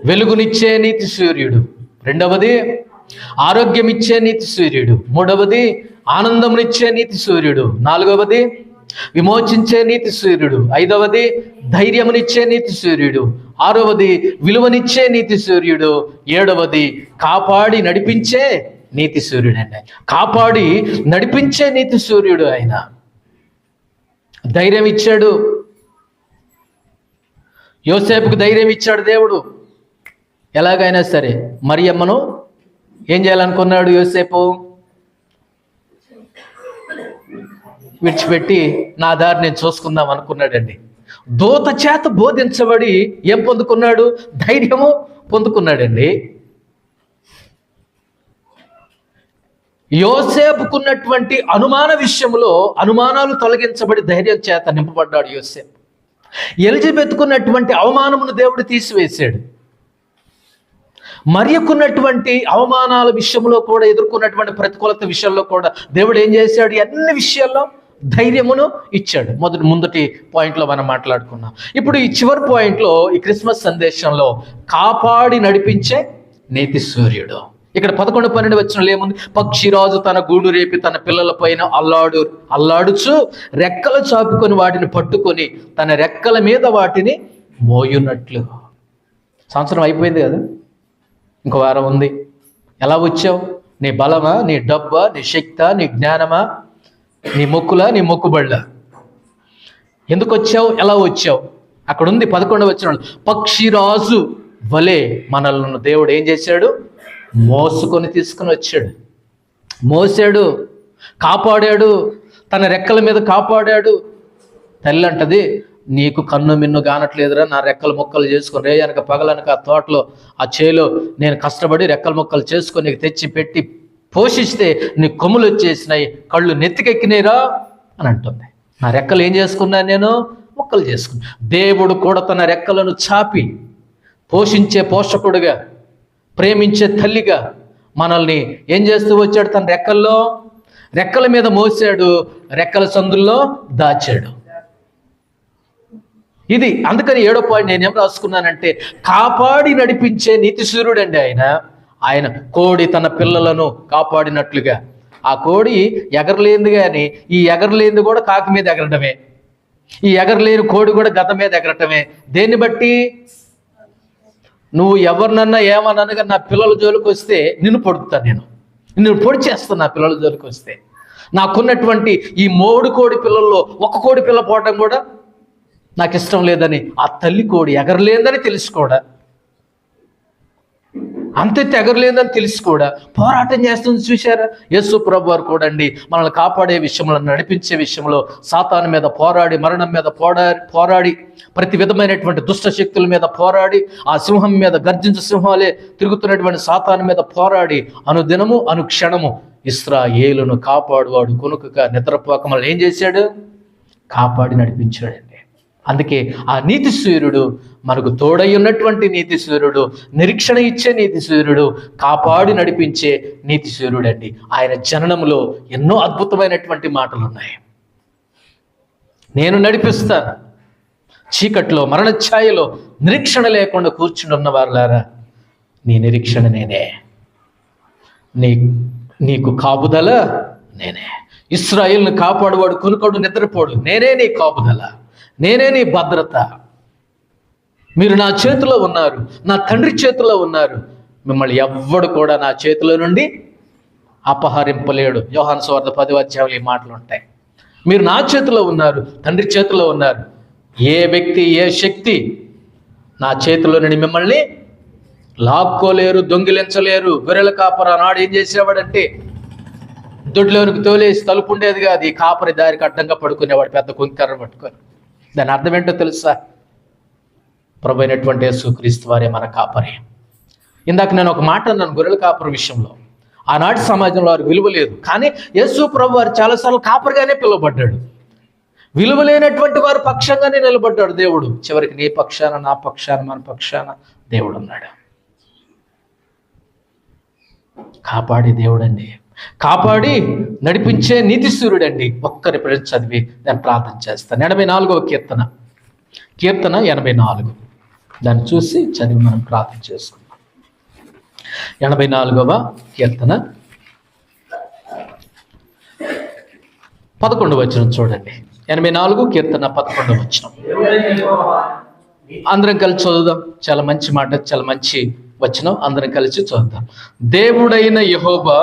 వెలుగునిచ్చే నీతి సూర్యుడు. 2వది ఆరోగ్యం ఇచ్చే నీతి సూర్యుడు. 3వది ఆనందమునిచ్చే నీతి సూర్యుడు. 4వది విమోచించే నీతి సూర్యుడు. 5వది ధైర్యమునిచ్చే నీతి సూర్యుడు. 6వది విలువనిచ్చే నీతి సూర్యుడు. 7వది కాపాడి నడిపించే నీతి సూర్యుడు అండి. కాపాడి నడిపించే నీతి సూర్యుడు ఆయన. ధైర్యం ఇచ్చాడు. యోసేపుకు ధైర్యం ఇచ్చాడు దేవుడు. ఎలాగైనా సరే మరియమ్మను ఏం చేయాలనుకున్నాడు యోసేపు? విడిచిపెట్టి నా దారి నేను చూసుకుందాం అనుకున్నాడండి. దూత చేత బోధించబడి ఏం పొందుకున్నాడు? ధైర్యము పొందుకున్నాడండి. యోసేపుకున్నటువంటి అనుమాన విషయంలో అనుమానాలు తొలగించబడి ధైర్యం చేత నింపబడ్డాడు యోసేపు. ఎలిజబెత్కున్నటువంటి అవమానమును దేవుడు తీసివేశాడు. మరియకున్నటువంటి అవమానాల విషయంలో కూడా, ఎదుర్కొన్నటువంటి ప్రతికూలత విషయంలో కూడా దేవుడు ఏం చేశాడు? అన్ని విషయాల్లో ధైర్యమును ఇచ్చాడు. ముందటి పాయింట్లో మనం మాట్లాడుకున్నాం. ఇప్పుడు ఈ చివరి పాయింట్లో, ఈ క్రిస్మస్ సందేశంలో కాపాడి నడిపించే నీతి సూర్యుడు. ఇక్కడ 11-12 వచనంలో ఏముంది? పక్షిరాజు తన గూడు రేపి తన పిల్లల పైన అల్లాడుచు రెక్కలు చాపుకొని వాటిని పట్టుకొని తన రెక్కల మీద వాటిని మోయున్నట్లు. సంవత్సరం అయిపోయింది కదా, ఇంకో వారం ఉంది. ఎలా వచ్చావు? నీ బలమా, నీ డబ్బా, నీ శక్తా, నీ జ్ఞానమా, నీ మొక్కులా, నీ మొక్కుబళ్ళ? ఎందుకు వచ్చావు? ఎలా వచ్చావు? అక్కడ ఉంది 11వ వచనంలో, పక్షిరాజు వలె మనల్ని దేవుడు ఏం చేశాడు? మోసుకొని తీసుకుని వచ్చాడు, మోసాడు, కాపాడాడు, తన రెక్కల మీద కాపాడాడు. తల్లి అంటది, నీకు కన్ను మిన్ను కానట్లేదురా, నా రెక్కల ముక్కలు చేసుకొని రేయనక పగలనక ఆ తోటలో ఆ చేలో నేను కష్టపడి రెక్కల ముక్కలు చేసుకొని నీకు తెచ్చి పెట్టి పోషిస్తే నీ కొమ్ములు వచ్చేసినాయి, కళ్ళు నెత్తికెక్కినాయిరా అని అంటుంది. నా రెక్కలు ఏం చేసుకున్నా? నేను ముక్కలు చేసుకున్నా. దేవుడు కూడా తన రెక్కలను చాపి పోషించే పోషకుడుగా, ప్రేమించే తల్లిగా మనల్ని ఏం చేస్తూ వచ్చాడు? తన రెక్కల మీద మోసాడు, రెక్కల సందుల్లో దాచాడు. ఇది అందుకని 7వ పాయింట్ నేనేం రాసుకున్నానంటే, కాపాడి నడిపించే నీతిశూరుడు అండి ఆయన. కోడి తన పిల్లలను కాపాడినట్లుగా, ఆ కోడి ఎగరలేంది, కానీ ఈ ఎగరలేంది కూడా కాకి మీద ఎగరటమే, ఈ ఎగరలేని కోడి కూడా గద మీద ఎగరటమే. దేన్ని బట్టి? నువ్వు ఎవరినన్నా ఏమన్నా నా పిల్లల జోలికి వస్తే నిన్ను పొడుపుతాను, నిన్ను పొడి చేస్తాను. నా పిల్లల జోలికి వస్తే నాకున్నటువంటి ఈ 3 కోడి పిల్లల్లో ఒక కోడి పిల్ల పోవటం కూడా నాకు ఇష్టం లేదని ఆ తల్లి కోడి ఎగరలేదని తెలిసి కూడా, అంతెత్తి ఎగరలేదని తెలిసి కూడా పోరాటం చేస్తుంది. చూశారా? యేసు ప్రభు వారు కూడా అండి మనల్ని కాపాడే విషయంలో, నడిపించే విషయంలో సాతాను మీద పోరాడి, మరణం మీద పోరాడి, ప్రతి విధమైనటువంటి దుష్ట శక్తుల మీద పోరాడి, ఆ సింహం మీద, గర్జించే సింహాలే తిరుగుతున్నటువంటి సాతాను మీద పోరాడి అనుదినము అనుక్షణము ఇశ్రాయేలును కాపాడువాడు కొనుకగా నిద్రపోక మనల్ని ఏం చేశాడు? కాపాడి నడిపించాడండి. అందుకే ఆ నీతి సూర్యుడు, మనకు తోడై ఉన్నటువంటి నీతి సూర్యుడు, నిరీక్షణ ఇచ్చే నీతి సూర్యుడు, కాపాడి నడిపించే నీతి సూర్యుడు అండి. ఆయన జననంలో ఎన్నో అద్భుతమైనటువంటి మాటలు ఉన్నాయి. నేను నడిపిస్తాను, చీకట్లో మరణ ఛాయలో నిరీక్షణ లేకుండా కూర్చుని ఉన్న వారులారా, నీ నిరీక్షణ నేనే, నీకు కాపుదల నేనే. ఇశ్రాయేలును కాపాడువాడు కొనుకోడు నిద్రపోడు, నేనే నీ కాపుదల, నేనే నీ భద్రత. మీరు నా చేతిలో ఉన్నారు, నా తండ్రి చేతిలో ఉన్నారు, మిమ్మల్ని ఎవ్వడు కూడా నా చేతిలో నుండి అపహరింపలేడు. యోహాను సువార్త 10వ అధ్యాయంలో ఈ మాటలు ఉంటాయి. మీరు నా చేతిలో ఉన్నారు, తండ్రి చేతిలో ఉన్నారు. ఏ వ్యక్తి, ఏ శక్తి నా చేతిలో నుండి మిమ్మల్ని లాక్కోలేరు, దొంగిలించలేరు. గొర్రెల కాపర నాడు ఏం చేసేవాడంటే దొడ్లోనికి తోలేసి తలుపు ఉండేది కాదు, ఈ కాపరి దారికి అడ్డంగా పడుకునేవాడు పెద్ద కుంకర్ర పట్టుకొని. దాని అర్థం ఏంటో తెలుసా? ప్రభు అయినటువంటి యేసుక్రీస్తు వారే మన కాపరి. ఇందాక నేను ఒక మాట అన్నాను గొర్రెల కాపరి విషయంలో. ఆనాటి సమాజంలో వారికి విలువ లేదు, కానీ యేసు ప్రభు వారు చాలాసార్లు కాపరిగానే పిలువబడ్డాడు. విలువ లేనటువంటి వారు పక్షంగానే నిలబడ్డాడు దేవుడు. చివరికి నీ పక్షాన, నా పక్షాన, మన పక్షాన దేవుడు ఉన్నాడు. కాపాడే దేవుడండి, కాపాడి నడిపించే నీతిశూరుడండి. ఒక్కరి ప్రజలు చదివి నేను ప్రార్థన చేస్తాను. 84వ కీర్తన 84, దాన్ని చూసి చదివి మనం ప్రార్థన చేసుకుందాం. 84వ కీర్తన 11వ వచనం చూడండి. 84 కీర్తన 11వ వచనం అందరం కలిసి చదువుదాం. చాలా మంచి మాట, చాలా మంచి వచనం. అందరం కలిసి చూద్దాం. దేవుడైన యెహోవా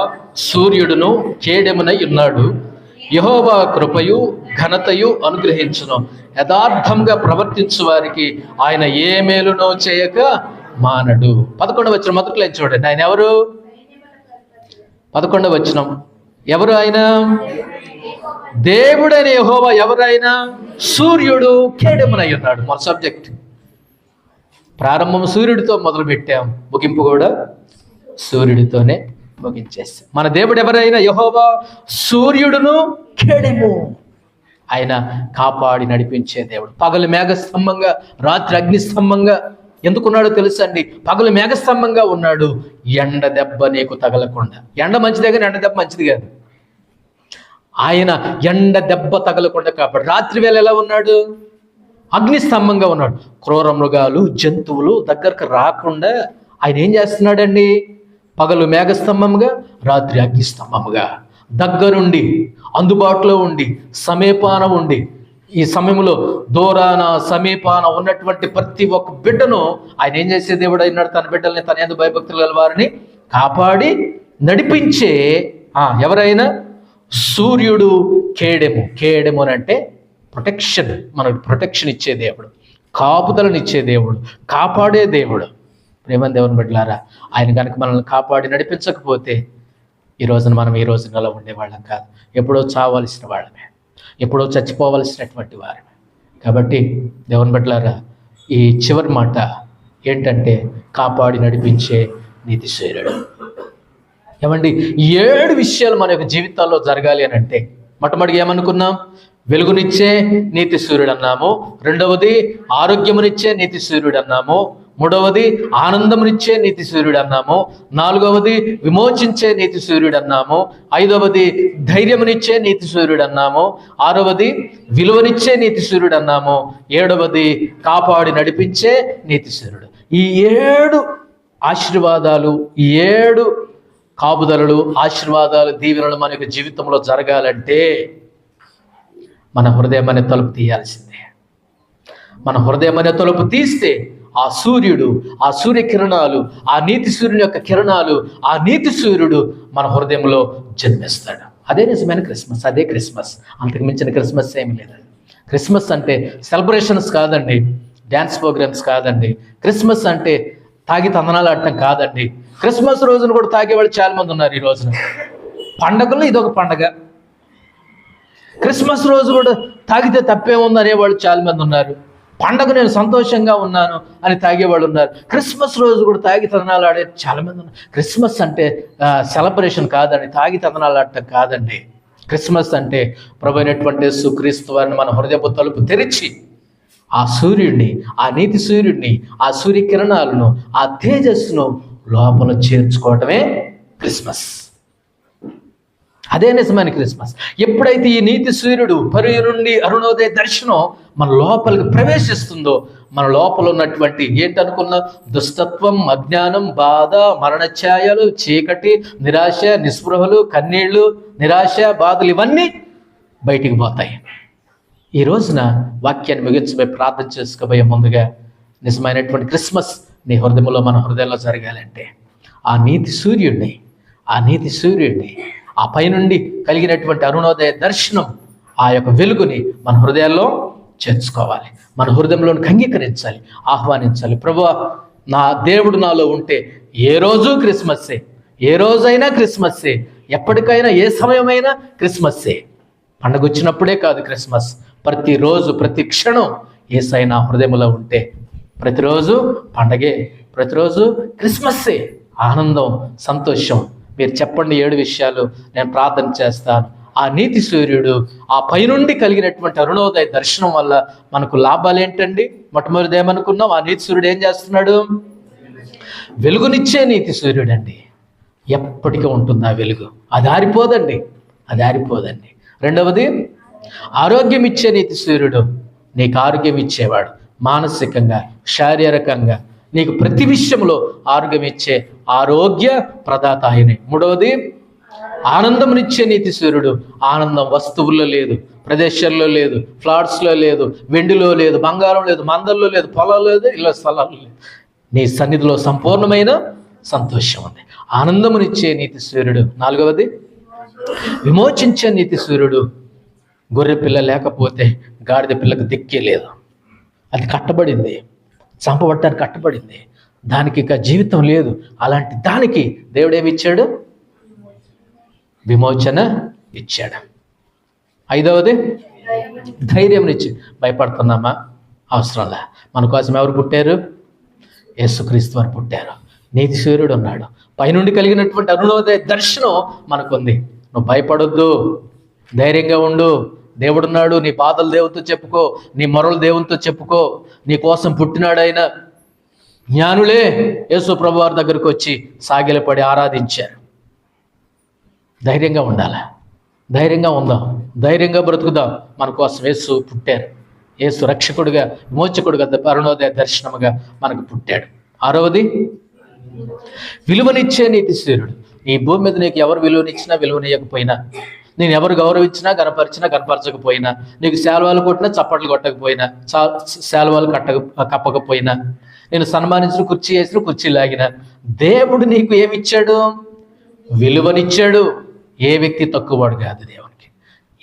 సూర్యుడును కేడెమునై ఉన్నాడు. యెహోవా కృపయు ఘనతయు అనుగ్రహించును. యథార్థంగా ప్రవర్తించు వారికి ఆయన ఏ మేలునో చేయక మానడు. 11వ వచనం మొదట్లో చూడండి. ఆయన ఎవరు? 11వ వచనం ఎవరు? ఆయన దేవుడైన యెహోవా. ఎవరైనా? సూర్యుడు కేడెమునై ఉన్నాడు. మన సబ్జెక్ట్ ప్రారంభం సూర్యుడితో మొదలు పెట్టాం, ముగింపు కూడా సూర్యుడితోనే ముగించేస్తాం. మన దేవుడు ఎవరైనా? యెహోవా సూర్యుడును కేడెము. ఆయన కాపాడి నడిపించే దేవుడు. పగలు మేఘస్తంభంగా, రాత్రి అగ్నిస్తంభంగా ఎందుకున్నాడో తెలుసండి? పగలు మేఘస్తంభంగా ఉన్నాడు, ఎండ దెబ్బ నీకు తగలకుండా. ఎండ మంచిదే కానీ ఎండ దెబ్బ మంచిది కాదు. ఆయన ఎండ దెబ్బ తగలకుండా కాపాడు. రాత్రి వేళ ఎలా ఉన్నాడు? అగ్నిస్తంభంగా ఉన్నాడు. క్రూర మృగాలు, జంతువులు దగ్గరకు రాకుండా ఆయన ఏం చేస్తున్నాడండి? పగలు మేఘస్తంభంగా, రాత్రి అగ్నిస్తంభముగా దగ్గరుండి, అందుబాటులో ఉండి, సమీపాన ఉండి, ఈ సమయంలో దూరాన సమీపాన ఉన్నటువంటి ప్రతి ఒక్క బిడ్డను ఆయన ఏం చేసే దేవుడు అయినాడు? తన బిడ్డల్ని, తన యందు భయభక్తులు గల వారిని కాపాడి నడిపించే ఎవరైనా? సూర్యుడు కేడెము. కేడెము అని అంటే ప్రొటెక్షన్, మనకు ప్రొటెక్షన్ ఇచ్చే దేవుడు, కాపుదలనిచ్చే దేవుడు, కాపాడే దేవుడు. ప్రేమ దేవుని బిడ్డలారా, ఆయన కనుక మనల్ని కాపాడి నడిపించకపోతే ఈ రోజున అలా ఉండేవాళ్ళం కాదు. ఎప్పుడో చావలసిన వాళ్ళమే, ఎప్పుడో చచ్చిపోవలసినటువంటి వారమే. కాబట్టి దేవుని బిడ్డలారా, ఈ చివరి మాట ఏంటంటే కాపాడి నడిపించే నీతిశూరుడు. ఏమండి, 7 విషయాలు మన యొక్క జీవితాల్లో జరగాలి అని అంటే మొట్టమొదటిగా ఏమనుకున్నాం? వెలుగునిచ్చే నీతి సూర్యుడు అన్నాము. రెండవది ఆరోగ్యమునిచ్చే నీతి సూర్యుడు అన్నాము. మూడవది ఆనందమునిచ్చే నీతి సూర్యుడు అన్నాము. నాలుగవది విమోచించే నీతి సూర్యుడు అన్నాము. ఐదవది ధైర్యమునిచ్చే నీతి సూర్యుడు అన్నాము. ఆరవది విలువనిచ్చే నీతి సూర్యుడు అన్నాము. ఏడవది కాపాడి నడిపించే నీతి సూర్యుడు. ఈ 7 ఆశీర్వాదాలు, ఈ 7 కాపుదలలు, ఆశీర్వాదాలు, దీవెనలు మన యొక్క జీవితంలో జరగాలంటే మన హృదయం అనే తలుపు తీయాల్సిందే. మన హృదయం అనే తలుపు తీస్తే ఆ సూర్యుడు, ఆ సూర్య కిరణాలు, ఆ నీతి సూర్యుని యొక్క కిరణాలు, ఆ నీతి సూర్యుడు మన హృదయంలో జన్మిస్తాడు. అదే నిజమైన క్రిస్మస్, అదే క్రిస్మస్. అంతకు మించిన క్రిస్మస్ ఏమి లేదండి. క్రిస్మస్ అంటే సెలబ్రేషన్స్ కాదండి, డ్యాన్స్ ప్రోగ్రామ్స్ కాదండి. క్రిస్మస్ అంటే తాగి తందనాలు ఆడటం కాదండి. క్రిస్మస్ రోజున కూడా తాగేవాళ్ళు చాలా మంది ఉన్నారు. ఈ రోజున పండగల్లో ఇదొక పండగ. క్రిస్మస్ రోజు కూడా తాగితే తప్పేముంది అనేవాళ్ళు చాలా మంది ఉన్నారు. పండగ నేను సంతోషంగా ఉన్నాను అని తాగేవాళ్ళు ఉన్నారు. క్రిస్మస్ రోజు కూడా తాగి తదనాలు ఆడే చాలా మంది ఉన్నారు. క్రిస్మస్ అంటే సెలబ్రేషన్ కాదండి, తాగి తదనాలు ఆడటం కాదండి. క్రిస్మస్ అంటే ప్రభు అయినటువంటి యేసుక్రీస్తు వారిని మన హృదయపు తలుపు తెరిచి ఆ సూర్యుడిని, ఆ నీతి సూర్యుడిని, ఆ సూర్య కిరణాలను, ఆ తేజస్సును లోపల చేర్చుకోవటమే క్రిస్మస్. అదే నిజమైన క్రిస్మస్. ఎప్పుడైతే ఈ నీతి సూర్యుడు పరుగు నుండి అరుణోదయ దర్శనం మన లోపలికి ప్రవేశిస్తుందో, మన లోపల ఉన్నటువంటి ఏంటనుకున్న దుష్టత్వం, అజ్ఞానం, బాధ, మరణఛాయలు, చీకటి, నిరాశ, నిస్పృహలు, కన్నీళ్లు, నిరాశ, బాధలు ఇవన్నీ బయటికి పోతాయి. ఈ రోజున వాక్యాన్ని ముగించబోయి ప్రార్థన చేసుకోబోయే ముందుగా నిజమైనటువంటి క్రిస్మస్ నీ హృదయంలో, మన హృదయంలో జరగాలంటే ఆ నీతి సూర్యుడిని ఆ పైనుండి కలిగినటువంటి అరుణోదయ దర్శనం, ఆ యొక్క వెలుగుని మన హృదయాల్లో చేర్చుకోవాలి. మన హృదయంలోనికి అంగీకరించాలి, ఆహ్వానించాలి. ప్రభువా, నా దేవుడు నాలో ఉంటే ఏ రోజు క్రిస్మస్సే, ఏ రోజైనా క్రిస్మస్సే, ఎప్పటికైనా ఏ సమయమైనా క్రిస్మస్సే. పండగ వచ్చినప్పుడే కాదు క్రిస్మస్, ప్రతిరోజు, ప్రతి క్షణం యేసయ్య నా హృదయంలో ఉంటే ప్రతిరోజు పండగే, ప్రతిరోజు క్రిస్మస్సే. ఆనందం, సంతోషం. మీరు చెప్పండి 7 విషయాలు, నేను ప్రార్థన చేస్తాను. ఆ నీతి సూర్యుడు, ఆ పైనుండి కలిగినటువంటి అరుణోదయ దర్శనం వల్ల మనకు లాభాలు ఏంటండి? మొట్టమొదటి ఏమనుకున్నాం? ఆ నీతి సూర్యుడు ఏం చేస్తున్నాడు? వెలుగునిచ్చే నీతి సూర్యుడు అండి. ఎప్పటికీ ఉంటుంది ఆ వెలుగు, అది ఆరిపోదండి. రెండవది ఆరోగ్యం ఇచ్చే నీతి సూర్యుడు. నీకు ఆరోగ్యం ఇచ్చేవాడు, మానసికంగా, శారీరకంగా, నీకు ప్రతి విషయంలో ఆరోగ్యం ఇచ్చే ఆరోగ్య ప్రదాత ఆయనే. మూడవది ఆనందమునిచ్చే నీతి సూర్యుడు. ఆనందం వస్తువుల్లో లేదు, ప్రదేశాల్లో లేదు, ఫ్లాట్స్లో లేదు, వెండిలో లేదు, బంగారం లేదు, మందల్లో లేదు, పొలాల్లో లేదు, ఇళ్ళ స్థలాల్లో లేదు. నీ సన్నిధిలో సంపూర్ణమైన సంతోషం ఉంది. ఆనందమునిచ్చే నీతి సూర్యుడు. నాలుగవది విమోచించే నీతి సూర్యుడు. గొర్రె పిల్ల లేకపోతే గాడిద పిల్లకు దిక్కే లేదు, అది కట్టబడింది, చంపబట్టానికి కట్టబడింది, దానికి ఇక జీవితం లేదు. అలాంటి దానికి దేవుడు ఏమి ఇచ్చాడు? విమోచన ఇచ్చాడు. ఐదవది ధైర్యం ఇచ్చి, భయపడుతున్నామా? అవసరంలా. మన కోసం ఎవరు పుట్టారు? యేసుక్రీస్తు వారు పుట్టారు. నీతి సూర్యుడు ఉన్నాడు. పైనుండి కలిగినటువంటి అరుణోదయ దర్శనం మనకుంది. నువ్వు భయపడొద్దు, ధైర్యంగా ఉండు. దేవుడున్నాడు. నీ బాధలు దేవునితో చెప్పుకో, నీ మొరలు దేవునితో చెప్పుకో. నీ కోసం పుట్టినాడు ఆయన. జ్ఞానులే యేసు ప్రభు వారి దగ్గరికి వచ్చి సాగిలపడి ఆరాధించారు. ధైర్యంగా ఉండాలి, ధైర్యంగా ఉందాం, ధైర్యంగా బ్రతుకుదాం. మన కోసం యేసు పుట్టారు. యేసు రక్షకుడిగా, విమోచకుడిగా, అరుణోదయ దర్శనముగా మనకు పుట్టాడు. ఆరవది విలువనిచ్చే నీతి సూర్యుడు. ఈ భూమి మీద నీకు ఎవరు విలువనిచ్చినా, విలువనియకపోయినా, నేను ఎవరు గౌరవించినా, కనపరిచినా, కనపరచకపోయినా, నీకు శాలువాలు కొట్టినా, చప్పట్లు కొట్టకపోయినా, శాలువాలు కప్పకపోయినా, నేను సన్మానించిన, కుర్చీ వేసిన, కుర్చీ లాగిన, దేవుడు నీకు ఏమిచ్చాడు? విలువనిచ్చాడు. ఏ వ్యక్తి తక్కువవాడు కాదు దేవునికి.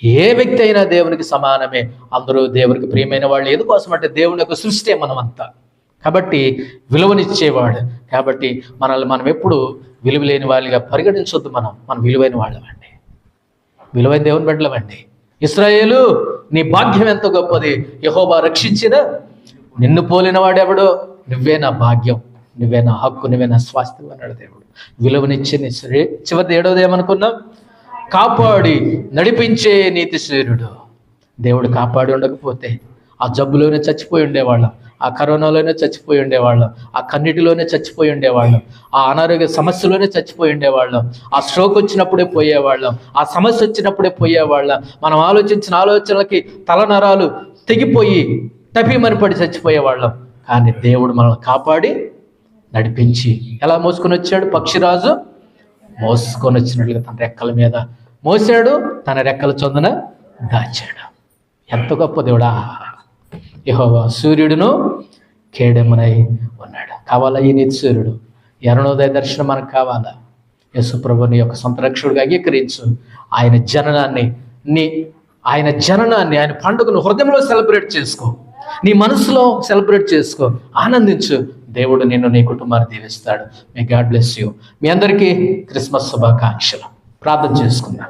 ఏ వ్యక్తి అయినా దేవునికి సమానమే. అందరూ దేవునికి ప్రియమైన వాళ్ళు. ఎందుకోసం అంటే దేవుని యొక్క సృష్టి మనమంతా. కాబట్టి విలువనిచ్చేవాడు. కాబట్టి మనల్ని మనం ఎప్పుడు విలువ లేని వాళ్ళుగా పరిగణించొద్దు. మనం విలువైన వాళ్ళమండి, విలువైన దేవుని బిడ్డలమండి. ఇశ్రాయేలు, నీ భాగ్యం ఎంత గొప్పది, యెహోవా రక్షించిన నిన్ను పోలిన వాడెవడో, నువ్వే నా భాగ్యం, నువ్వే నా హక్కు, నువ్వే నా స్వాస్థ్యం అన్నాడు దేవుడు. విలువనిచ్చిన చివరిది 7వది ఏమనుకున్నాం? కాపాడి నడిపించే నీతి సూర్యుడు. దేవుడు కాపాడి ఉండకపోతే ఆ జబ్బులోనే చచ్చిపోయి ఉండేవాళ్ళం, ఆ కరోనాలోనే చచ్చిపోయి ఉండేవాళ్ళం, ఆ కన్నిటిలోనే చచ్చిపోయి ఉండేవాళ్ళం, ఆ అనారోగ్య సమస్యలోనే చచ్చిపోయి ఉండేవాళ్ళం, ఆ స్ట్రోక్ వచ్చినప్పుడే పోయేవాళ్ళం, ఆ సమస్య వచ్చినప్పుడే పోయేవాళ్ళం. మనం ఆలోచించిన ఆలోచనలకి తలనరాలు తెగిపోయి టపీమని పడి చచ్చిపోయేవాళ్ళం. కానీ దేవుడు మనల్ని కాపాడి నడిపించి ఎలా మోసుకొని వచ్చాడు? పక్షిరాజు మోసుకొని వచ్చినట్లుగా తన రెక్కల మీద మోసాడు, తన రెక్కల చొందున దాచాడు. ఎంత గొప్ప దేవుడా! యెహోవా సూర్యుడును కేడెమునై ఉన్నాడు. కావాలా ఈ నీతి సూర్యుడు? ఈ అరుణోదయ దర్శనం మనకు కావాలా? యేసు ప్రభుని యొక్క సొంత రక్షకుడిగా అంగీకరించు. ఆయన జననాన్ని ఆయన పండుగను హృదయంలో సెలబ్రేట్ చేసుకో, నీ మనసులో సెలబ్రేట్ చేసుకో, ఆనందించు. దేవుడు నిన్ను, నీ కుటుంబాన్ని దీవిస్తాడు. May God bless you. మీ అందరికీ క్రిస్మస్ శుభాకాంక్షలు. ప్రార్థన చేసుకుందాం.